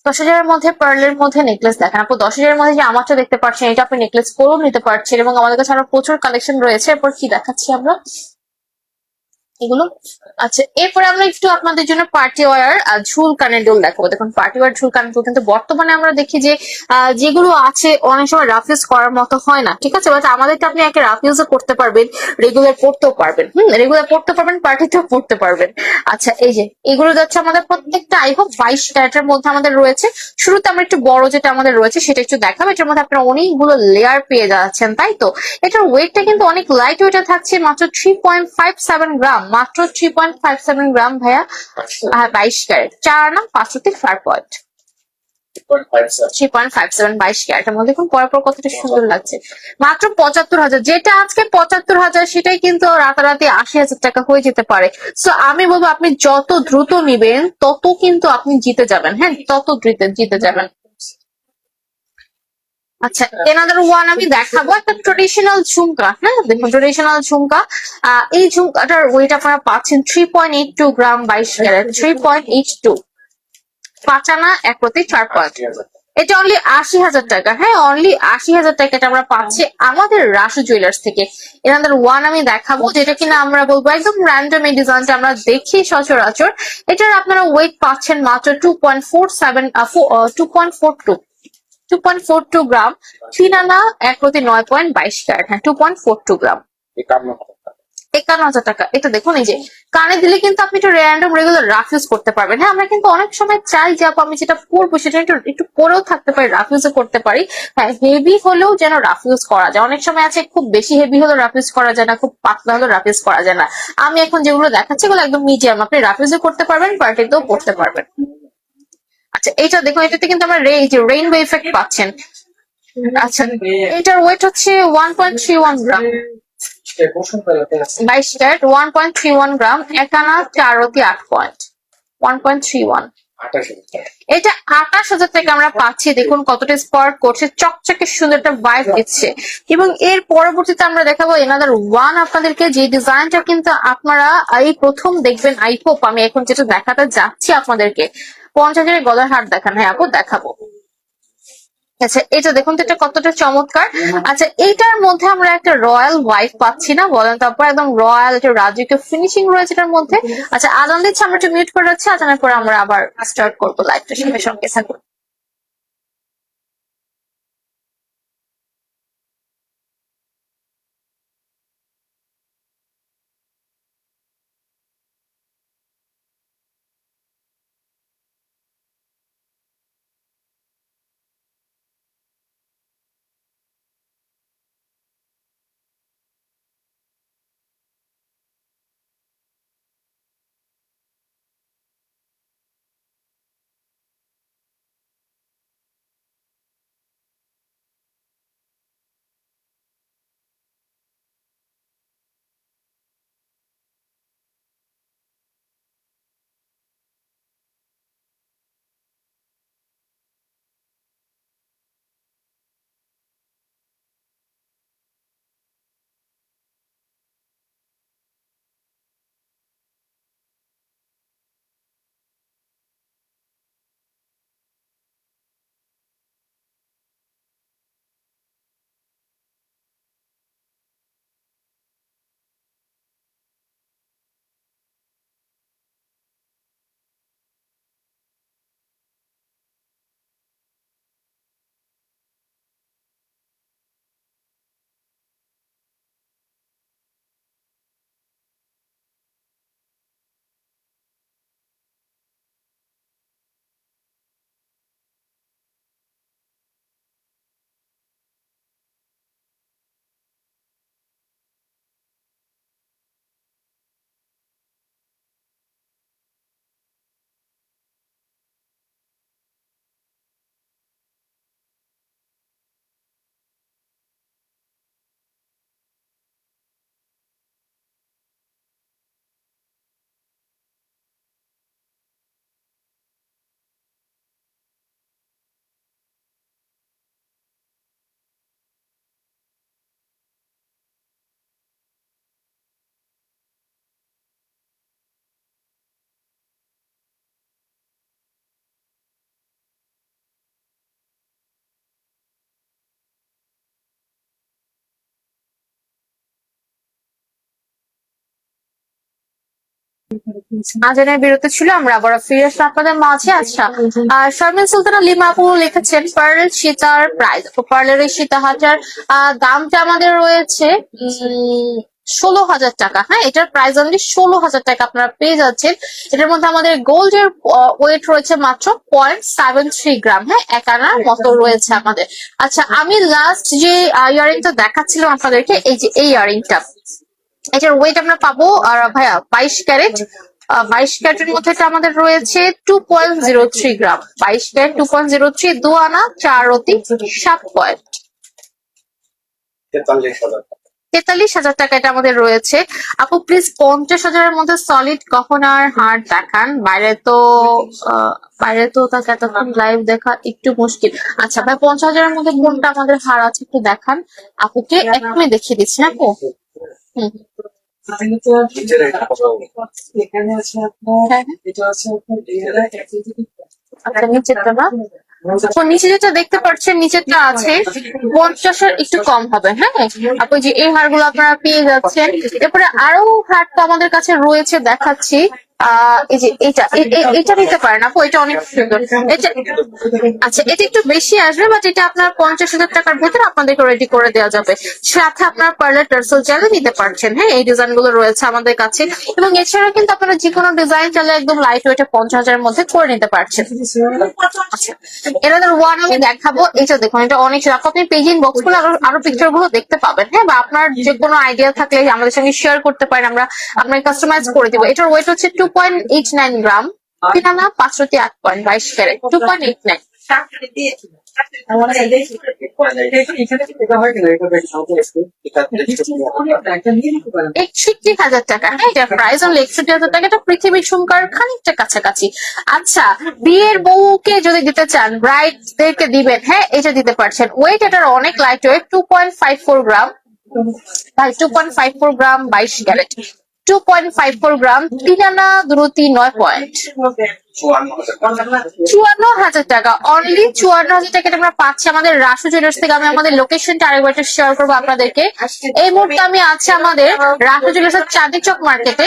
10,000-এর মধ্যে পার্লের মধ্যে নেকলেস দেখেন আপু। 10,000-এর মধ্যে যে আমারটা দেখতে পাচ্ছেন, এটা আপনি নেকলেস করেও নিতে পারছেন, এবং আমাদের কাছে আরো প্রচুর কালেকশন রয়েছে। এরপর কি দেখাচ্ছি আমরা এগুলো। আচ্ছা, এরপরে আমরা একটু আপনাদের জন্য পার্টি ওয়ার ঝুল কানের দুল দেখাবো। দেখুন, পার্টি ওয়ার ঝুল কানের দুল কিন্তু বর্তমানে আমরা দেখি যে যেগুলো আছে অনেক সময় রাফ ইউজ করার মতো হয় না, ঠিক আছে, বাট আমাদেরকে আপনি একে রাফ ইউজও করতে পারবেন, রেগুলার পড়তেও পারবেন। রেগুলার পড়তে পারবেন, পার্টিতেও পড়তে পারবেন। আচ্ছা, এই যে এগুলো যাচ্ছে আমাদের প্রত্যেকটা আই হোপ 22 ক্যারেটের মধ্যে আমাদের রয়েছে। শুরুতে আমরা একটু বড় যেটা আমাদের রয়েছে সেটা একটু দেখাবো। এটার মধ্যে আপনারা অনেকগুলো লেয়ার পেয়ে যাচ্ছেন, তাই তো? এটার ওয়েটটা কিন্তু অনেক লাইট ওয়েটে থাকছে, মাত্র 3.57 গ্রাম, মাত্র 3.57 গ্রাম ভাইয়া। 22 ক্যারেট, 4 আনা 5/4 পয়েন্ট, 3.57, 22 ক্যারেটের মধ্যে। দেখুন পর কতটা সুন্দর লাগছে। মাত্র 75,000, যেটা আজকে 75,000 সেটাই কিন্তু রাতারাতি 80,000 টাকা হয়ে যেতে পারে। সো আমি বলবো, আপনি যত দ্রুত নিবেন তত কিন্তু আপনি জিতে যাবেন। হ্যাঁ, তত দ্রুত জিতে যাবেন। আচ্ছা, এনাদার ওয়ান আমি দেখাবো, একটা ট্রেডিশনাল ঝুমকা। হ্যাঁ, দেখুন, ট্রেডিশনাল ঝুমকা। এই ঝুমকাটার ওয়েট আপনারা পাচ্ছেন 3.82 গ্রাম, 22 ক্যারেট, 3.82, 5 আনা 1/4 পয়েন্ট। এটা অনলি 80,000 টাকা। হ্যাঁ, অনলি 80,000 টাকা এটা আমরা পাচ্ছি আমাদের রাসু জুয়েলার্স থেকে। এনাদের ওয়ান আমি দেখাবো, যেটা কিনা আমরা বলবো একদম র্যান্ডম, এই ডিজাইনটা আমরা দেখি সচরাচর। এটার আপনারা ওয়েট পাচ্ছেন মাত্র 2.42, 2.42 গ্রাম, 3 আনা 1 প্রতি 9.22 ক্যারেট। হ্যাঁ, 2.42 গ্রাম, 51,000 টাকা। এটা দেখুন, এই যে কানে দিলে কিন্তু আপনি একটু র্যান্ডম রেগুলার রাফ ইউজ করতে পারবেন। হ্যাঁ, আমরা কিন্তু অনেক সময় চাই যে আপু আমি যেটা পরবো সেটা একটু একটু পরেও থাকতে পারি, রাফ ইউজও করতে পারি। হ্যাঁ, হেভি হলেও যেন রাফ ইউজ করা যায়। অনেক সময় আছে খুব বেশি হেভি হলেও রাফ ইউজ করা যায় না, খুব পাতলা হলেও রাফ ইউজ করা যায় না। আমি এখন যেগুলো দেখাচ্ছি এগুলো একদম মিডিয়াম, আপনি রাফ ইউজও করতে পারবেন, পার্টিতেও পড়তে পারবেন। আচ্ছা, এইটা দেখুন, এটাতে কিন্তু আমরা রেইনবো ইফেক্ট পাচ্ছেন। আচ্ছা, এটার ওয়েট হচ্ছে 1.31 গ্রাম, 22 ক্যারেট, 1.31 গ্রাম, 1 আনা 4 রতি 8 পয়েন্ট, 1.31। এটা 28,000 টাকা আমরা পাচ্ছি। দেখুন কতটা স্পার্ক করছে, চকচকে সুন্দর একটা ভাইব দিচ্ছে। এবং এর পরবর্তীতে আমরা দেখাবো এনাদার ওয়ান আপনাদেরকে, যে ডিজাইনটা কিন্তু আপনারা এই প্রথম দেখবেন। আই হোপ আমি এখন যেটা দেখাতে যাচ্ছি আপনাদেরকে, 50,000 গলার হার দেখান। হ্যাঁ আপু, দেখাবো। আচ্ছা, এটা দেখুন তো এটা কতটা চমৎকার। আচ্ছা, এইটার মধ্যে আমরা একটা রয়্যাল ওয়াইফ পাচ্ছি না, বলেন? তারপর একদম রয়্যাল একটা রাজকীয় ফিনিশিং রয়েছে এটার মধ্যে। আচ্ছা, আজান দিচ্ছে, আমরা একটু মিউট করে রাখছি, আজানের পরে আমরা আবার স্টার্ট করবো লাইভটা। সঙ্গে সঙ্গে থাকুন। আজানের বিরতি ছিল, আমরা আবার ফিরে আসলাম আপনাদের মাঝে। আচ্ছা, শারমিন সুলতানা লিমা আপু লিখেছেন পার্ল সীতার প্রাইস। পার্লের এই সীতা হাজার দামটা আমাদের রয়েছে 16,000 টাকা। হ্যাঁ, এটার প্রাইস অনলি 16,000 টাকা আপনারা পেয়ে যাচ্ছেন। এটার মধ্যে আমাদের গোল্ডের ওয়েট রয়েছে মাত্র 0.73 গ্রাম। হ্যাঁ, 1 আনার মতো রয়েছে আমাদের। আচ্ছা, আমি লাস্ট যে ইয়ারিংটা দেখাচ্ছিলাম আপনাদেরকে, এই যে এই ইয়ারিংটা, এটার ওয়েট আমরা পাবো আর ভাইয়া 22 ক্যারেট। 22 ক্যারেটের মধ্যে এটা আমাদের রয়েছে 2.03 গ্রাম, 22 ক্যারেট 2.03, 2 আনা 4 রতি 7 পয়েন্ট, 43,000 টাকা এটা আমাদের রয়েছে। আপু প্লিজ 50,000-এর মধ্যে সলিড গহনার হার দেখান। বাইরে তো তাকে এতক্ষণ লাইভ দেখা একটু মুশকিল। আচ্ছা ভাই, 50,000-এর মধ্যে কোনটা আমাদের হার আছে একটু দেখান। আপুকে এখনই দেখিয়ে দিচ্ছি। হ্যাঁ আপু, এখানে আছে আপনার, এটা আছে আপনার 2,000। আচ্ছা, নিচেরটা না? তো নিচে যেটা দেখতে পাচ্ছেন, নিচেরটা আছে 50-এর একটু কম হবে। হ্যাঁ আপু, যে এই হারগুলো আপনারা পেয়ে যাচ্ছেন। এরপরে আরো হার তো আমাদের কাছে রয়েছে, দেখাচ্ছি। এই যে এটা নিতে পারেন আপু, এটা অনেক সুন্দর। এটা আচ্ছা, এটা একটু বেশি আসবে, বাট এটা আপনার 50,000 টাকার ভেতরে আপনাদেরকে রেডি করে দেওয়া যাবে। সাথে আপনার পার্লার টার্সেল চাইলে নিতে পারছেন। হ্যাঁ, এই ডিজাইন গুলো রয়েছে আমাদের কাছে, এবং এছাড়া কিন্তু আপনারা যে কোনো ডিজাইন চাইলে একদম লাইট ওয়েটে 50,000 এর মধ্যে করে নিতে পারছেন। আচ্ছা, এনাদের ওয়ান আমি দেখাবো। এটা দেখুন, এটা অনেক সুন্দর। আপনি পেজিং বক্স গুলো আরো পিকচার গুলো দেখতে পাবেন। হ্যাঁ, বা আপনার যে কোনো আইডিয়া থাকলে আমাদের সঙ্গে শেয়ার করতে পারেন, আমরা আপনাকে কাস্টমাইজ করে দিব। এটার ওয়েট হচ্ছে 2.89 গ্রাম, ঠিকানা 508.22 ক্যারেট, 2.89। আমাদের 61,000 টাকা। হ্যাঁ, এটা প্রাইস অনলি 61,000 টাকা। এটা পৃথিবীর ঝুমকার খানিকটা কাছাকাছি। আচ্ছা, বিয়ের বউকে যদি দিতে চান, ব্রাইডদেরকে দিবেন, হ্যাঁ এটা দিতে পারছেন। ওয়েট এটার অনেক লাইট ওয়েট, 2.54 গ্রাম। ভাই 2.54 গ্রাম, 22 ক্যারেট, 2.54 গ্রাম, ঠিকানা দ্রুতি 9 পয়েন্ট। 54,000 টাকা, অনলি 54,000 টাকা আমরা পাচ্ছি আমাদের রাসু জুয়েলার্স থেকে। আমি আমাদের লোকেশনটা আরেকবার শেয়ার করবো আপনাদেরকে। এই মুহূর্তে আমি আছি আমাদের রাসু জুয়েলার্স চাঁদনি চক মার্কেটে,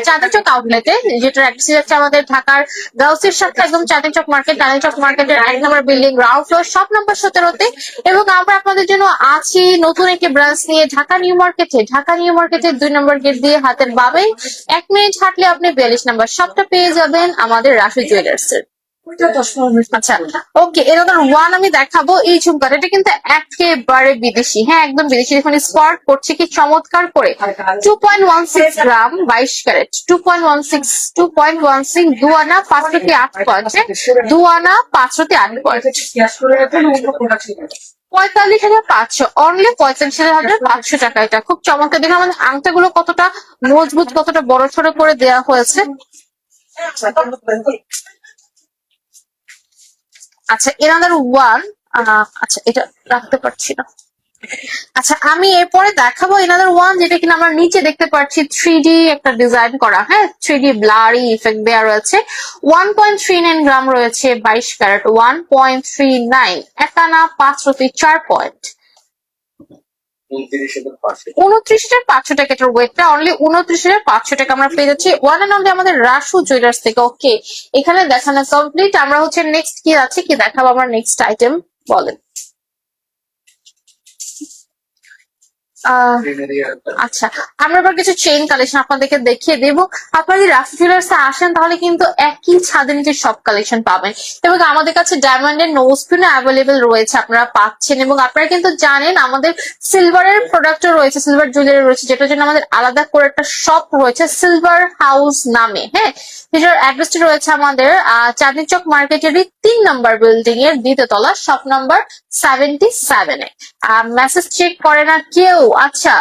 চাঁদনি চক আউটলেটে, যেটার অ্যাড্রেস হচ্ছে আমাদের ঢাকার গাউসির সাথে একদম চাঁদনি চক মার্কেট। চাঁদনি চক মার্কেটের 1 নম্বর building, ground floor, shop number 17-তে। এবং আমরা আপনাদের জন্য আছি নতুন একটি ব্রাঞ্চ নিয়ে ঢাকা নিউ মার্কেটে। ঢাকা নিউ মার্কেটের 2 নম্বর গেট দিয়ে হাতের বামে 1 মিনিট হাঁটলে আপনি 42 নম্বর শপটা পেয়ে যাবেন আমাদের রাশি জুয়েলার্স এর। আচ্ছা, ওকে, এরকম ওয়ান আমি দেখাবো। এই ঝুমকাটা এটা কিন্তু একেবারে বিদেশি। হ্যাঁ, একদম বিদেশি। দেখুন স্পট করছে কি চমৎকার করে। 2.16 গ্রাম, 22 ক্যারেট, 2.16 দুয়ানা 508 পয়েন্ট, দুয়ানা 508 পয়েন্ট, 45,500, অনলি 45,500 টাকা। এটা খুব চমৎকার। দেখুন আমাদের আংটাগুলো কতটা মজবুত, কতটা বড় সড়ো করে দেওয়া হয়েছে। আচ্ছা, এনাদার ওয়ান, আচ্ছা এটা রাখতে পারছি না। আচ্ছা, আমি এরপরে দেখাবো এনাদার ওয়ান, যেটা কিনা আমরা নিচে দেখতে পাচ্ছি 3D একটা ডিজাইন করা। হ্যাঁ, 3D ব্লারি ইফেক্ট দেওয়া রয়েছে। 1.39 গ্রাম রয়েছে, 22 ক্যারেট, 1.39, একানা 504 পয়েন্ট, 29,500 টাকা। এটার ওয়েটটা অনলি 29,500 টাকা আমরা পেয়ে যাচ্ছি ওয়ান এন্ড অনলি আমাদের রাসু জুয়েলার্স থেকে। ওকে, এখানে দেখানো কমপ্লিট। আমরা হচ্ছে নেক্সট কি আছে, কি দেখাবো আমরা নেক্সট আইটেম বলেন। আচ্ছা, আমরা এবার কিছু চেইন কালেকশন আপনাদেরকে দেখিয়ে দেব। আপনারা যদি রাফি জুয়েলার্সে আসেন তাহলে কিন্তু একই ছাদের নিচে সব কালেকশন পাবেন, এবং আমাদের কাছে ডায়মন্ডের নোজ পিন অ্যাভেলেবেল রয়েছে, আপনারা পাচ্ছেন। এবং আপনারা কিন্তু জানেন আমাদের সিলভারের প্রোডাক্টও রয়েছে, সিলভার জুয়েলারি রয়েছে, যেটার জন্য আমাদের আলাদা করে একটা শপ রয়েছে সিলভার হাউস নামে। হ্যাঁ, যেটার অ্যাড্রেসটি রয়েছে আমাদের চাঁদনি চক মার্কেটেরই 3 নম্বর বিল্ডিং এর 2য় তলা, শপ নাম্বার 77-এ। মেসেজ চেক করে না কেউ? আচ্ছা,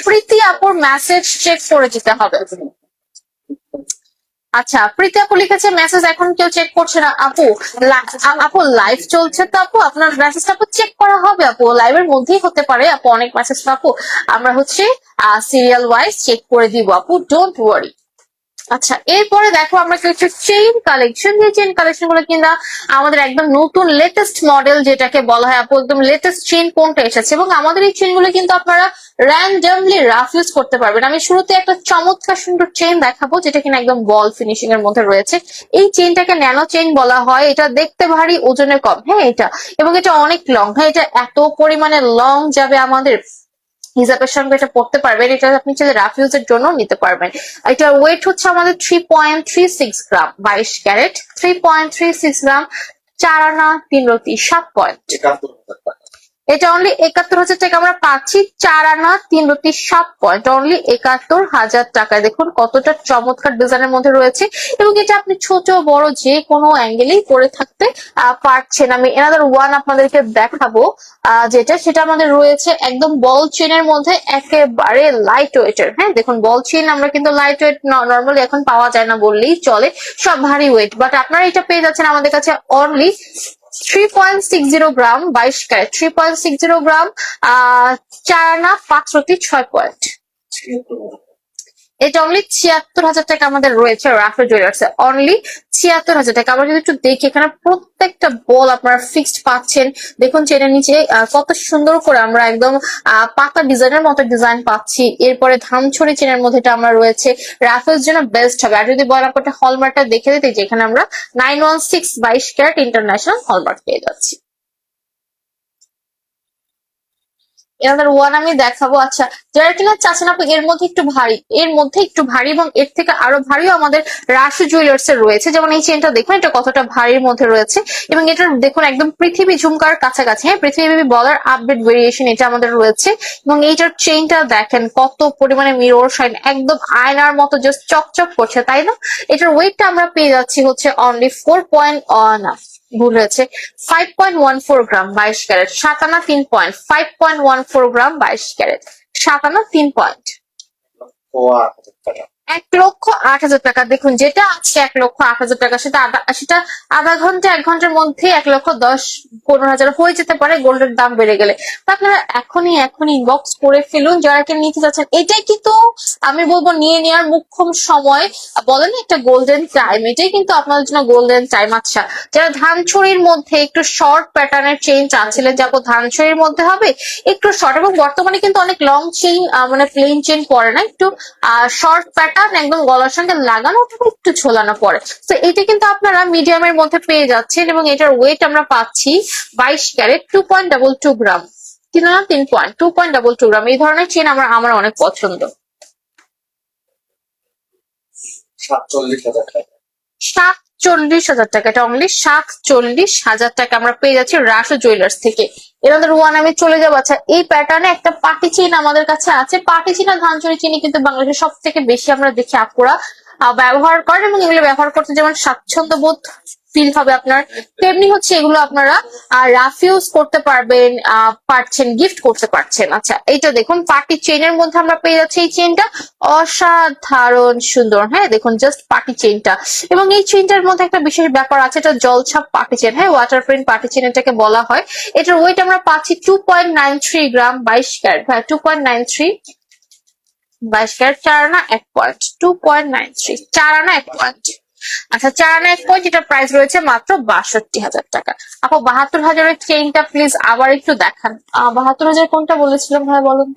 প্রীতি আপুর মেসেজ চেক করে যেতে হবে। আচ্ছা, প্রীতি আপু লিখেছে মেসেজ এখন কেউ চেক করছে না। আপু আপু লাইভ চলছে তো আপু, আপনার মেসেজটা আপু চেক করা হবে। আপু লাইভের মধ্যেই হতে পারে আপু অনেক মেসেজ, আপু আমরা হচ্ছে সিরিয়াল ওয়াইজ চেক করে দিব আপু, ডোন্ট ওয়ারি। আচ্ছা, এরপরে দেখো আমরা কিছু চেইন কালেকশন, যে চেইন কালেকশন গুলো কিনা আমাদের একদম নতুন লেটেস্ট মডেল, যেটাকে বলা হয় আপু একদম লেটেস্ট চেইন কোনটা এসেছে। এবং আমাদের এই চেইন গুলো কিন্তু আপনারা র্যান্ডমলি রাফ ইউজ করতে পারবেন। আমি শুরুতে একটা চমৎকার সুন্দর চেইন দেখাবো, যেটা কিনা একদম বল ফিনিশিং এর মধ্যে রয়েছে। এই চেইনটাকে ন্যানো চেইন বলা হয়। এটা দেখতে ভারী, ওজনে কম। হ্যাঁ, এটা এবং এটা অনেক লং। হ্যাঁ, এটা এত পরিমাণে লং যাবে, আমাদের হিসাবের সঙ্গে এটা পড়তে পারবেন। এটা আপনি চাইলে রাফ ইউজের জন্য নিতে পারবেন। এটা ওয়েট হচ্ছে আমাদের 3.36 গ্রাম, 22 ক্যারেট, 3.36 গ্রাম, 4 আনা 3 রতি 7 পয়েন্ট। এটা অনলি 71,000 টাকা আমরা পাচ্ছি, 4 আনা 3 রতি 7 পয়েন্ট, অনলি 71,000 টাকায়। দেখুন কতটা চমৎকার ডিজাইনের মধ্যে রয়েছে, এবং এটা আপনি ছোট বড় যে কোনো অ্যাঙ্গেলেই পরে থাকতে পারছেন। আমি এনাদার ওয়ান আপনাদেরকে দেখাবো, যেটা সেটা আমাদের রয়েছে একদম বল চেনের মধ্যে, একেবারে লাইট ওয়েটের। হ্যাঁ, দেখুন বল চেন আমরা কিন্তু লাইট ওয়েট নর্মালি এখন পাওয়া যায় না বললেই চলে, সব ভারী ওয়েট। বাট আপনারা এটা পেয়ে যাচ্ছেন আমাদের কাছে অনলি 3.60 গ্রাম, 22 ক্যারেট, 3.60 গ্রাম, 4 আনা 5 রতি 6 পয়েন্ট। এটা অনলি ৭৬,০০০ টাকা আমাদের রয়েছে রাফেল জুয়েলার্সে, অনলি ৭৬,০০০ টাকা। আমরা যদি একটু দেখি এখানে প্রত্যেকটা বল আপনারা ফিক্সড পাচ্ছেন। দেখুন চেনের নিচে কত সুন্দর করে আমরা একদম পাতা ডিজাইনের মতো ডিজাইন পাচ্ছি। এরপরে ধামছড়ি চেনের মধ্যে এটা আমরা রয়েছে, রাফেলস জন্য বেস্ট হবে। আর যদি বল আপনার হলমার্কটা দেখে দিতে, যেখানে আমরা 916 22 ক্যারেট ইন্টারন্যাশনাল হলমার্ক পেয়ে যাচ্ছি। এনাদের ওয়ান আমি দেখাবো। আচ্ছা, যারা কিনা চাচ্ছেন আপু এর মধ্যে একটু ভারী, এর মধ্যে একটু ভারী এবং এর থেকে আরো ভারীও আমাদের রাশি জুয়েলার্স এর রয়েছে। যেমন এই চেনটা দেখুন, এটা কতটা ভারীর মধ্যে রয়েছে এবং এটা দেখুন একদম পৃথিবী ঝুমকার কাছাকাছি। হ্যাঁ, পৃথিবী বলার আপডেট ভেরিয়েশন এটা আমাদের রয়েছে। এবং এইটার চেনটা দেখেন কত পরিমাণে মিরর শাইন, একদম আয়নার মতো জাস্ট চকচক করছে, তাই না? এটার ওয়েটটা আমরা পেয়ে যাচ্ছি হচ্ছে অনলি 4 ভুল হয়েছে 5.14 গ্রাম 22 ক্যারেট, 7 আনা 3 পয়েন্ট, 5.14 গ্রাম 22 ক্যারেট, 7 আনা 3 পয়েন্ট, 1,08,000 টাকা। দেখুন যেটা আছে 1,08,000 টাকা, সেটা আধা ঘন্টা 1 ঘন্টার মধ্যে 1,10,15,000 হয়ে যেতে পারে গোল্ডের দাম বেড়ে গেলে। তো আপনারা এখনই ইনবক্স করে ফেলুন যারা কি নিতে যাচ্ছেন। এটাই কিন্তু আমি বলবো নিয়ে নেওয়ার মুখ্যম সময়, বলেন একটা গোল্ডেন টাইম, এটাই কিন্তু আপনাদের জন্য গোল্ডেন টাইম। আচ্ছা, যারা ধানছড়ির মধ্যে একটু শর্ট প্যাটার্নের চেইন চাচ্ছিলেন, যাবো ধানছড়ির মধ্যে হবে একটু শর্ট, এবং বর্তমানে কিন্তু অনেক লং চেইন মানে প্লেন চেইন পরে না, একটু শর্ট প্যাটার্ন একদম গলার সঙ্গে লাগানো, ওটা একটু ঝোলানো পড়ে। তো এটা কিন্তু আপনারা মিডিয়ামের মধ্যে পেয়ে যাচ্ছেন এবং এটার ওয়েট আমরা পাচ্ছি 22 ক্যারেট, 2.22 গ্রাম, 3 আনা 3 পয়েন্ট, 2.22 গ্রাম। এই ধরনের চেন আমার অনেক পছন্দ। 47,000 টাকা। 47,000 টাকা, এটা অনলি 47,000 টাকা আমরা পেয়ে যাচ্ছি রাশো জুয়েলার্স থেকে। এনাদের ওয়ান আমি চলে যাবো। আচ্ছা, এই প্যাটার্নে একটা পার্টি চেইন আমাদের কাছে আছে। পার্টি চেইন আর ধানচুরি চেইন কিন্তু বাংলাদেশে সব থেকে বেশি আমরা দেখি আপুরা ব্যবহার করেন, এবং এগুলো ব্যবহার করতে যেমন স্বাচ্ছন্দ্য বোধ ফিল হবে আপনার, তেমনি হচ্ছে এগুলো আপনারা রাফ ইউজ করতে পারবেন, পারছেন, গিফট করতে পারছেন। আচ্ছা, এইটা দেখুন পার্টি চেইনের মধ্যে আমরা পেয়ে যাচ্ছি এই চেইনটা, অসাধারণ সুন্দর। হ্যাঁ, দেখুন জাস্ট পার্টি চেইনটা, এবং এই চেইনটার মধ্যে একটা বিশেষ ব্যাপার আছে, এটা জলছাপ পার্টি চেইন। হ্যাঁ, ওয়াটার প্রিন্ট পার্টি চেইন এটাকে বলা হয়। এটার ওয়েট আমরা পাচ্ছি 2.93 গ্রাম 22 ক্যারেট, হ্যাঁ 2.93 22 ক্যারেট, 4 আনা 1 পয়েন্ট, 2.93 4 আনা 1 পয়েন্ট। আচ্ছা, 4 আনা 1 পয়েন্ট, এটা প্রাইস রয়েছে মাত্র 62,000 টাকা। আপু 72,000-এর চেইনটা প্লিজ আবার একটু দেখান। 72,000 কোনটা বলেছিলাম ভাই বলুন?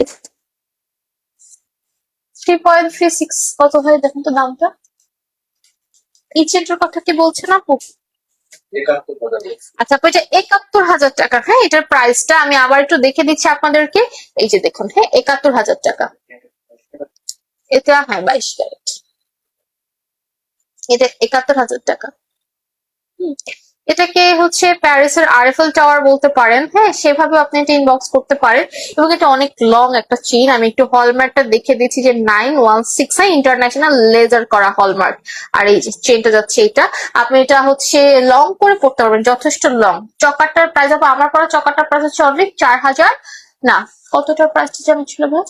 3.36 কত হয় দেখুন তো দামটা। এই চেনটার কথা কি বলছেন আপু? আচ্ছা আপু, এটা 71,000 টাকা। হ্যাঁ, এটার প্রাইসটা আমি আবার একটু দেখে দিচ্ছি আপনাদেরকে। এই যে দেখুন, হ্যাঁ 71,000 টাকা। এটা হ্যাঁ 22 ক্যারেট, এটা 71,000 টাকা। এটাকে হচ্ছে প্যারিসের আরএফএল টাওয়ার বলতে পারেন। হ্যাঁ, সেভাবে আপনি এটা ইনবক্স করতে পারেন। এবং এটা অনেক লং একটা চেইন। আমি একটু হলমার্কটা দেখে দিচ্ছি যে 916 ইন্টারন্যাশনাল লেজার করা হলমার্ক। আর এই যে চেইনটা যাচ্ছে, এটা আপনি এটা হচ্ছে লং করে পড়তে পারবেন, যথেষ্ট লং। চকারটার প্রাইস হবে, আমার পড়া চকারটার প্রাইস হচ্ছে অনলি 4,000 না কতটার প্রাইসটা যেমন ছিল ভাই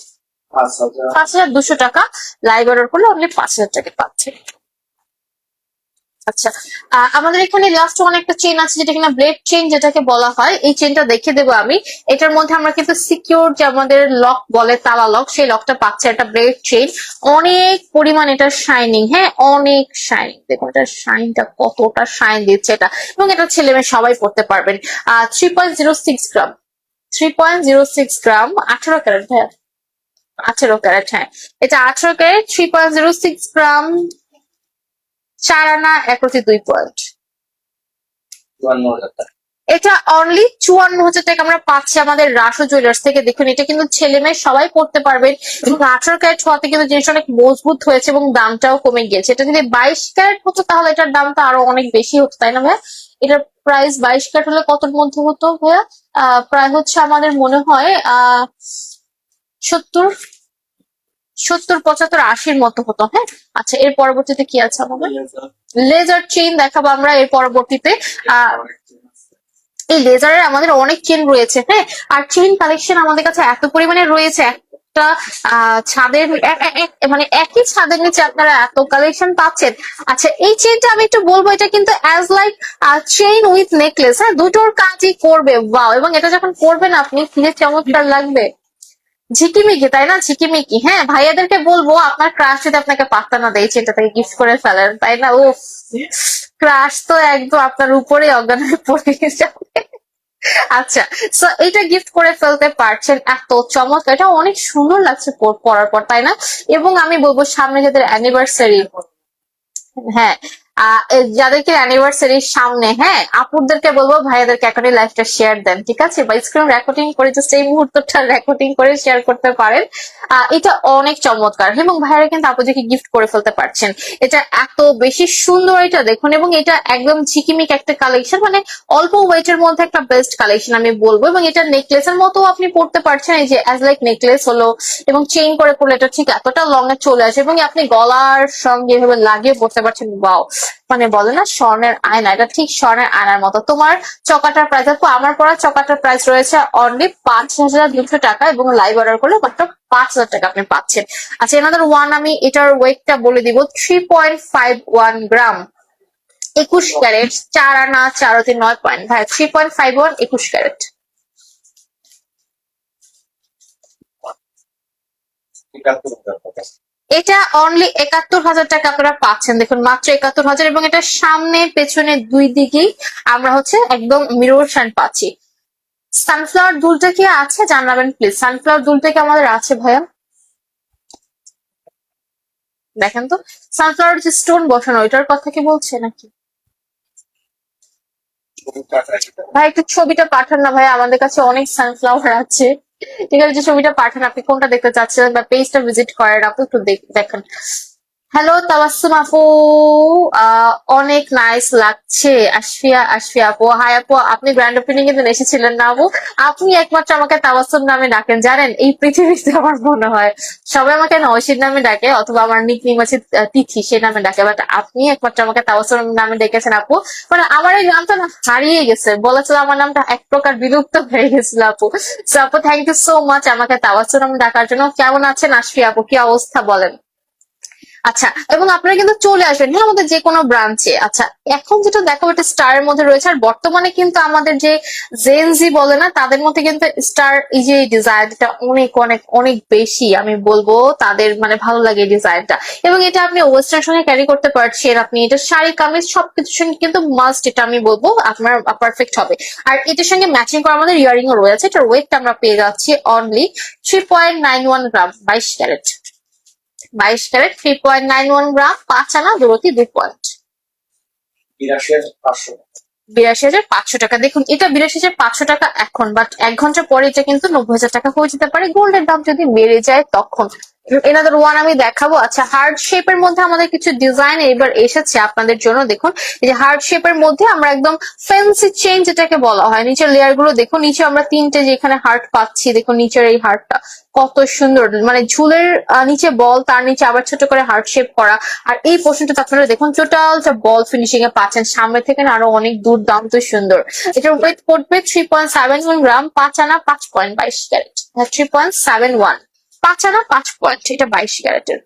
5,200 টাকা। লাইভ অর্ডার করলে অনলি 5,000 টাকা পাচ্ছে। আচ্ছা, আমাদের এখানে লাস্ট ওয়ান একটা চেন আছে যেটা কিনা ব্লেড চেন যেটাকে বলা হয়। এই চেনটা দেখে দেবো আমি। এটার মধ্যে আমরা কিন্তু সিকিউর যে আমাদের লক বলে, তালা লক, সেই লকটা পাচ্ছে। একটা ব্লেড চেন, অনেক পরিমাণ এটা শাইনিং। হ্যাঁ, অনেক শাইনিং। দেখুন এটা শাইনটা কতটা শাইন দিচ্ছে এটা, এবং এটা ছেলে মেয়ে সবাই পড়তে পারবেন। 3.06 গ্রাম, 3.06 গ্রাম, 18 ক্যারেট। হ্যাঁ 18 ক্যারেট, হ্যাঁ এটা 18 ক্যারেট, 3.06 গ্রাম, 4 আনা 1/2 পয়েন্ট। 52,000 টাকা। এটা অনলি 54,000 টাকা আমরা পাচ্ছি আমাদের রাশো জুয়েলার্স থেকে। দেখুন এটা কিন্তু ছেলে মেয়ে সবাই পড়তে পারবেন, এবং 18 ক্যারেট হওয়াতে কিন্তু জিনিসটা অনেক মজবুত হয়েছে এবং দামটাও কমে গিয়েছে। এটা যদি 22 ক্যারেট হতো তাহলে এটার দামটা আরো অনেক বেশি হতো, তাই না ভাইয়া? এটার প্রাইস 22 ক্যারেট হলে কতর মধ্যে হতো ভাইয়া? প্রায় হচ্ছে আমাদের মনে হয় 70, 75, 80 মতো হতো। হ্যাঁ, আচ্ছা এর পরবর্তীতে কি আছে আমাদের? লেজার চেইন দেখাবো আমরা এর পরবর্তীতে। এই লেজারের আমাদের অনেক চেন রয়েছে। হ্যাঁ, আর চেইন কালেকশন আমাদের কাছে এত পরিমাণে রয়েছে, একটা ছাদের মানে একই ছাদের নিচে আপনারা এত কালেকশন পাচ্ছেন। আচ্ছা, এই চেইনটা আমি একটু বলবো, এটা কিন্তু as like chain with necklace. হ্যাঁ, দুটোর কাজই করবে। ওয়াও, এবং এটা যখন করবেন আপনি কি চমৎকার লাগবে। ঝিকিমিকি তাই না, ঝিকিমিকি। হ্যাঁ, ভাইয়াদেরকে বলবো আপনার ক্রাশ যদি আপনাকে পাত্তা না দেয় এটা থেকে গিফট করে ফেলেন, তাই না? ও ক্রাশ তো একদম আপনার উপরে অজ্ঞান হয়ে পড়ে যাবে। আচ্ছা, সো এটা গিফট করে ফেলতে পারছেন, এত চমৎকার, এটা অনেক সুন্দর লাগছে পরার পর, তাই না? এবং আমি বলবো সামনে যাদের অ্যানিভার্সারি, হ্যাঁ, যাদেরকে অ্যানিভার্সারির সামনে, হ্যাঁ, আপুদেরকে বলবো ভাইয়াদেরকে এখনই লাইভটা শেয়ার দেন, ঠিক আছে? বা স্ক্রিন রেকর্ডিং করে জাস্ট এই মুহূর্তটা রেকর্ডিং করে শেয়ার করতে পারেন। এটা অনেক চমৎকার এবং ভাইয়ারা কিন্তু আপুদেরকে গিফট করে ফেলতে পারছেন। এটা এত বেশি সুন্দর, এটা দেখুন, এবং এটা একদম ঝিকিমিক একটা কালেকশন, মানে অল্প ওয়েটের মধ্যে একটা বেস্ট কালেকশন আমি বলবো। এবং এটা নেকলেসের মতো আপনি পড়তে পারছেন, এই যে অ্যাজ লাইক নেকলেস হলো, এবং চেইন করে পড়লে এটা ঠিক এতটা লং এ চলে আসে, এবং আপনি গলার সঙ্গে এভাবে লাগিয়ে পড়তে পারছেন। ওয়াও, মানে বলে না স্বর্ণের আয়না, এটা ঠিক স্বর্ণের আয়নার মতো। তোমার চকাটার প্রাইস, আপু আমার পড়া চকাটার প্রাইস রয়েছে অনলি 5,200 টাকা, এবং লাইভ অর্ডার করলে মাত্র 5,000 টাকা আপনি পাচ্ছেন। আচ্ছা, এনাদের ওয়ান, আমি এটার ওয়েটটা বলে দিব, 3.51 গ্রাম, 21 ক্যারেট, 4 আনা 4.9 পয়েন্ট। ভাই 3.51, 21 ক্যারেট। এটা অনলি 71,000 টাকা আপনারা পাচ্ছেন, দেখুন মাত্র 71,000, এবং এটা সামনে পেছনে দুই দিকেই আমরা হচ্ছে একদম মিরর শাইন পাচ্ছি। সানফ্লাওয়ার দুলটা কি আছে জানাবেন প্লিজ, সানফ্লাওয়ার দুলটা কি আমাদের আছে ভাইয়া? দেখেন তো, সানফ্লাওয়ার যে স্টোন বসানো ওইটার কথা কি বলছে নাকি? ভাই একটু ছবিটা পাঠান না ভাই, আমাদের কাছে অনেক সানফ্লাওয়ার আছে। ঠিক আছে, যে ছবিটা পাঠান, আপনি কোনটা দেখতে চাচ্ছেন, বা পেজটা ভিজিট করেন, আপনি একটু দেখেন। হ্যালো তাবাসসুম আপু, অনেক নাইস লাগছে। আশফিয়া আপু, হাই আপু, আপনি গ্র্যান্ড ওপেনিং এ দিন এসেছিলেন না আপু? আপনি একমাত্র আমাকে তাবাসসুম নামে ডাকেন, জানেন এই পৃথিবীতে আমার মনে হয় সবাই আমাকে নওশিদ নামে ডাকে, অথবা আমার নিকনেম আছে তিথি, সে নামে ডাকে, বাট আপনি একমাত্র আমাকে তাবাসসুম নামে ডেকেছেন আপু। মানে আমার এই নামটা না হারিয়ে গেছে, বলা চলে আমার নামটা এক প্রকার বিলুপ্ত হয়ে গেছিল আপু। সো আপু থ্যাংক ইউ সো মাচ আমাকে তাবাসসুম নামে ডাকার জন্য। কেমন আছেন আশফিয়া আপু, কি অবস্থা বলেন? আচ্ছা, এবং আপনারা কিন্তু চলে আসবেন, হ্যাঁ, আমাদের যে কোনো ব্রাঞ্চে। আচ্ছা, এখন যেটা দেখাবো এটা স্টার এর মধ্যে রয়েছে, আর বর্তমানে কিন্তু আমাদের যে জেনজি বলে না, তাদের মধ্যে কিন্তু স্টার এই যে ডিজাইনটা অনেক অনেক অনেক বেশি, আমি বলবো তাদের মানে ভালো লাগে এই ডিজাইনটা। এবং এটা আপনি ওয়েস্টার্ন সঙ্গে ক্যারি করতে পারছেন, আপনি এটা শাড়ি কামিজ সবকিছুর সঙ্গে কিন্তু মাস্ট, এটা আমি বলবো আপনার পারফেক্ট হবে। আর এটার সঙ্গে ম্যাচিং করা আমাদের ইয়ারিং ও রয়েছে। এটার ওয়েটটা আমরা পেয়ে যাচ্ছি অনলি 3.91 গ্রাম, 22 ক্যারেট। 22 ক্যারেট, 3.91 গ্রাম, 5 আনা, দূরত্ব 2 পয়েন্ট। 82,500 টাকা। দেখুন এটা 82,500 টাকা এখন, বাট 1 ঘন্টা পরে এটা কিন্তু 90,000 টাকা হয়ে যেতে পারে, গোল্ডের দাম যদি বেড়ে যায় তখন। এনাদের ওয়ান আমি দেখাবো। আচ্ছা, হার্ট শেপের মধ্যে আমাদের কিছু ডিজাইন এবার এসেছে আপনাদের জন্য। দেখুন এই যে হার্ট শেপের মধ্যে আমরা একদম ফ্যান্সি চেইন যেটাকে বলা হয়, নিচের লেয়ার গুলো দেখুন, নিচে আমরা 3টে যেখানে হার্ট পাচ্ছি, দেখুন নিচের এই হার্টটা কত সুন্দর, মানে ঝুলের নিচে বল, তার নিচে আবার ছোট করে হার্ট শেপ করা। আর এই পোর্শনটা আপনারা দেখুন টোটালটা বল ফিনিশিং এ পাচ্ছেন, সামনে থেকে না আরো অনেক দুর্দান্ত সুন্দর। এটার ওয়েট পড়বে 3.71 গ্রাম, 5 আনা, 5.22 ক্যারেট। 3.71, 5 আনা, 5 পয়েন্ট, এটা 22 ক্যারেটের।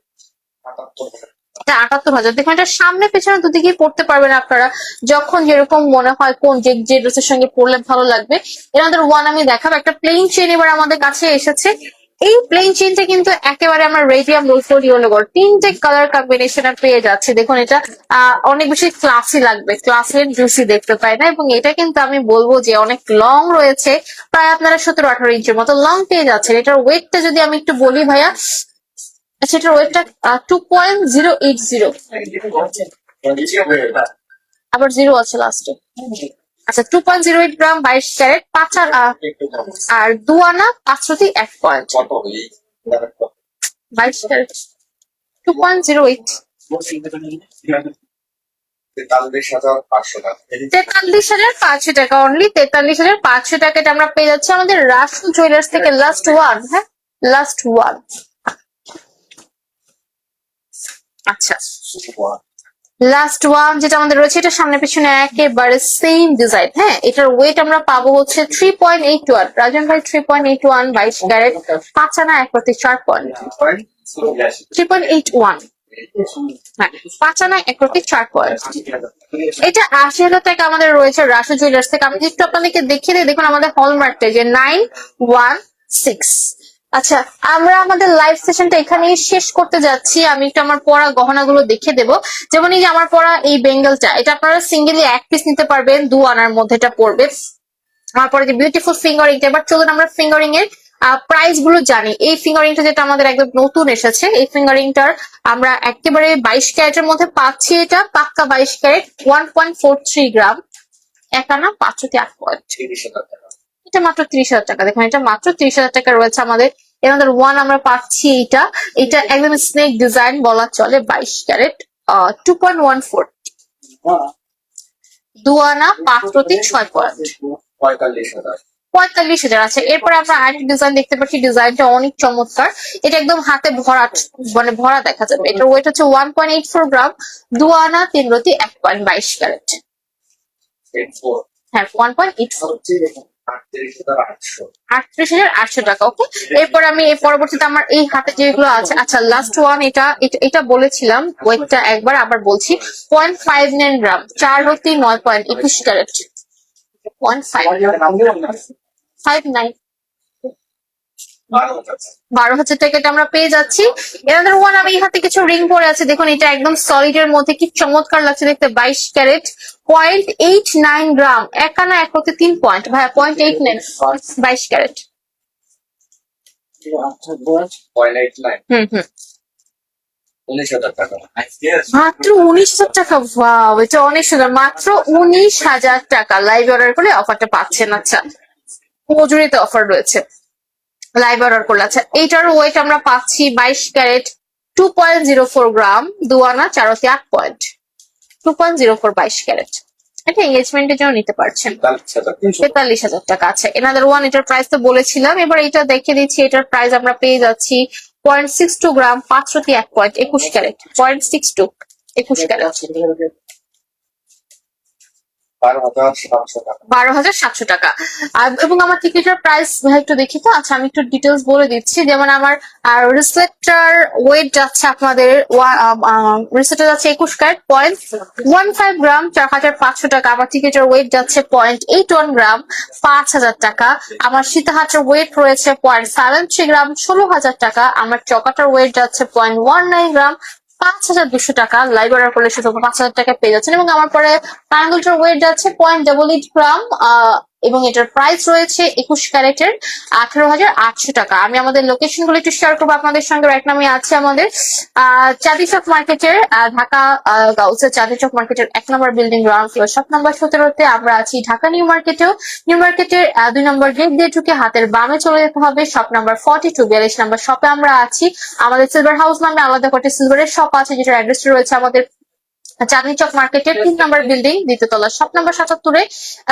এটা 78,000। দেখুন এটা সামনে পেছনে দুদিকেই পড়তে পারবেন আপনারা, যখন যেরকম মনে হয় কোন যে ড্রেসের সঙ্গে পরলে ভালো লাগবে। এনাদের ওয়ান আমি দেখাবো, একটা প্লেন চেন এবার আমাদের কাছে এসেছে। এই প্লেন চেনটা কিন্তু একেবারে আমরা রেডিয়াম রোজগোল্ড ইয়েলো গোল্ড 3টে কালার কম্বিনেশনে পেয়ে যাচ্ছি। দেখুন এটা অনেক বেশি ক্লাসি লাগবে, ক্লাসি এন্ড জুসি দেখতে পাই না, এবং এটা কিন্তু আমি বলবো যে অনেক লং রয়েছে, প্রায় আপনারা 17-18 ইঞ্চের মতো লং পেয়ে যাচ্ছেন। এটার ওয়েটটা যদি আমি একটু বলি ভাইয়া, আচ্ছা এটার ওয়েটটা 2.080, আবার জিরো আছে লাস্টে। আচ্ছা 2.08 গ্রাম, 22 ক্যারেট, 5 আর 2 আনা, 5.1 পয়েন্ট, 22 ক্যারেট, 2.08। 43,500 টাকা, অনলি 43,500 টাকা। এটা আমরা পেয়ে যাচ্ছি আমাদের রাসু জুয়েলার্স থেকে। লাস্ট ওয়ান, হ্যাঁ লাস্ট ওয়ান। আচ্ছা, লাস্ট ওয়ান যেটা আমাদের রয়েছে, এটা সামনে পিছনে একেবারে সেম ডিজাইন। হ্যাঁ, এটার ওয়েট আমরা পাবো হচ্ছে 3.81। রাজন ভাই 3.81, 22 ক্যারেট, 5 আনা, 1/4 পয়েন্ট, 3.81। হ্যাঁ, 5 আনা, 1/4 পয়েন্ট। এটা 80,000 টাকা আমাদের রয়েছে রাসু জুয়েলার্স থেকে। আমি একটু আপনাদেরকে দেখিয়ে দিই, দেখুন আমাদের হলমার্কটা যে 916 আচ্ছা, আমরা আমাদের লাইভ সেশনটা এখানেই শেষ করতে যাচ্ছি। আমি একটু আমার পরা গহনাগুলো দেখে দেবো। যেমন এই যে আমার পরা এই বেঙ্গলটা, এটা আপনারা সিঙ্গেলি এক পিস নিতে পারবেন, 2 আনার মধ্যে এটা পড়বে। আমার পরে যে বিউটিফুল ফিঙ্গারিংটা, এবার চলুন আমরা ফিঙ্গারিং এর প্রাইস গুলো জানি। এই ফিঙ্গারিংটা যেটা আমাদের একদম নতুন এসেছে, এই ফিঙ্গারিংটার আমরা একেবারে 22 ক্যারেটের মধ্যে পাচ্ছি। এটা পাক্কা 22 ক্যারেট, 1.43 গ্রাম, এক আনা 508 30,000 টাকা। এটা মাত্র 30,000 টাকা। দেখুন এটা মাত্র 30,000 টাকা রয়েছে আমাদের। এর মধ্যে ওয়ান আমরা পাচ্ছি এইটা, এটা একদম স্নেক ডিজাইন বলা চলে, 22 ক্যারেট, 2.14, দু আনা 5 প্রতি 6 পয়েন্ট, 45,000। 45,000 আছে। এরপরে আমরা আরেকটা ডিজাইন দেখতে পাচ্ছি, ডিজাইনটা অনেক চমৎকার। এটা একদম হাতে ভরা, মানে ভরা দেখা যাবে। এটার ওয়েট হচ্ছে 1.84 গ্রাম, 2 আনা 3 প্রতি 1 পয়েন্ট, 22 ক্যারেট। 84, হ্যাঁ 1.84, 38,800। 38,800 টাকা। ওকে, এরপর আমি এর পরবর্তীতে আমার এই হাতে যেগুলো আছে, আচ্ছা লাস্ট ওয়ান, এটা বলেছিলাম ওয়েটটা, একবার আবার বলছি, 0.59 গ্রাম, 4 প্রতি 9 পয়েন্ট, 21 ক্যারেট, 0.59, 12,000 টাকা এটা আমরা পেয়ে যাচ্ছি। এনাদের ওয়ান আমি এই হাতে কিছু রিং পরে আছে, দেখুন এটা একদম সলিড এর মধ্যে, কি চমৎকার লাগছে দেখতে, 22 ক্যারেট, 0.89 গ্রাম, এক আনা 1 প্রতি 3 পয়েন্ট, ভাইয়া 0.89, 22 ক্যারেট। 0.89, হুম, 19,000 টাকা। মাত্র 19,000 টাকা। ওয়াও, এটা অনেক সুন্দর, মাত্র 19,000 টাকা। লাইভ অর্ডার করলে অফারটা পাচ্ছেন। আচ্ছা, মজুরিতে অফার রয়েছে লাইভ অর্ডার করলে। আচ্ছা, এইটার ওয়েট আমরা পাচ্ছি 22 ক্যারেট, 2.04 গ্রাম, 2 আনা 4 প্রতি 8 পয়েন্ট, 2.04, 22 ক্যারেট। এটা এঙ্গেজমেন্টের জন্য নিতে পারছেন। 43,000 টাকা আছে এনাদের ওয়ান। এটার প্রাইস তো বলেছিলাম, এবার এটা দেখে দিচ্ছি। এটার প্রাইস আমরা পেয়ে যাচ্ছি 0.62 গ্রাম, 5 প্রতি 1 পয়েন্ট, 21 ক্যারেট, 0.62, 21 ক্যারেট, 12,700 টাকা। 12,700 টাকা। এবং আমার টিকিটের প্রাইস একটু দেখি তো। আচ্ছা, আমি একটু ডিটেলস বলে দিচ্ছি। যেমন আমার রিসলেটটার ওয়েট যাচ্ছে আপনাদের, রিসলেটটা যাচ্ছে 21 ক্যারেট, 0.15 গ্রাম, 4,500 টাকা। আমার টিকিটের ওয়েট যাচ্ছে 0.81 গ্রাম, 5,000 টাকা। আমার সীতাহাটের ওয়েট রয়েছে 0.73 গ্রাম, 16,000 টাকা। আমার চকাটার ওয়েট যাচ্ছে 0.19 গ্রাম, 5,200 টাকা। লাইভ অর্ডার করলে শুধু 5,000 টাকা পেয়ে যাচ্ছেন। এবং আমার পরে ট্রায়াঙ্গলটার ওয়েট যাচ্ছে 0.88 গ্রাম, এবং এটার প্রাইস রয়েছে 21 ক্যারেটের, 18,800 টাকা। আমি আমাদের লোকেশন গুলো একটু শেয়ার করবো আপনাদের সঙ্গে। রাইট নামে আছে আমাদের চাঁদি চক মার্কেটের, ঢাকা গাউসের চাঁদি চক মার্কেটের 1 নম্বর building, ground floor, shop number 17-তে। আমরা আছি ঢাকা নিউ মার্কেটেও। নিউ মার্কেটের 2 নম্বর গেট দিয়ে ঢুকে হাতের বামে চলে যেতে হবে, শপ নাম্বার 42, 42 নম্বর শপে আমরা আছি। আমাদের সিলভার হাউস নামে আলাদা করে সিলভারের শপ আছে, যেটার অ্যাড্রেস রয়েছে আমাদের চাঁদনি চক মার্কেটের 3 নম্বর বিল্ডিং, দ্বিতীয় তলা, শপ নাম্বার 77-এ।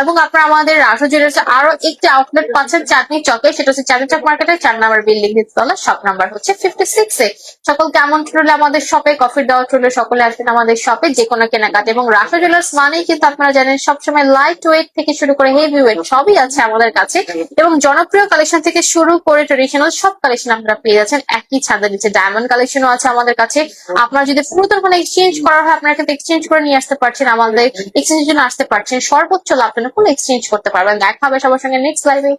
এবং আপনারা আমাদের রাজু জুয়েলার্স আরো একটি আউটলেট পাচ্ছেন চাঁদনি চকে, সেটা হচ্ছে চাঁদনি চক মার্কেটের 4 নম্বর বিল্ডিং, দ্বিতীয় তলা, শপ নাম্বার হচ্ছে 56-এ। সকলকে আমন্ত্রণ রইল আমাদের শপে, কফির দেওয়া চলে, সকলে আসবেন আমাদের শপে যে কোনো কেনাকাটা। এবং রাজু জুয়েলার্স মানেই কিন্তু আপনারা জানেন সবসময় লাইট ওয়েট থেকে শুরু করে হেভি ওয়েট সবই আছে আমাদের কাছে। এবং জনপ্রিয় কালেকশন থেকে শুরু করে ট্রেডিশনাল সব কালেকশন আপনারা পেয়ে যাচ্ছেন একই ছাদের নিচে। ডায়মন্ড কালেকশনও আছে আমাদের কাছে। আপনারা যদি পুরাতন কোনো এক্সচেঞ্জ করার হয়, আপনারা কিন্তু এক্সচেঞ্জ করে নিয়ে আসতে পারছেন, আমাদের এক্সচেঞ্জের জন্য আসতে পারছেন। সর্বোচ্চ লাভ জন্য কোনো এক্সচেঞ্জ করতে পারবেন। দেখা হবে সবার সঙ্গে নেক্সট লাইভে।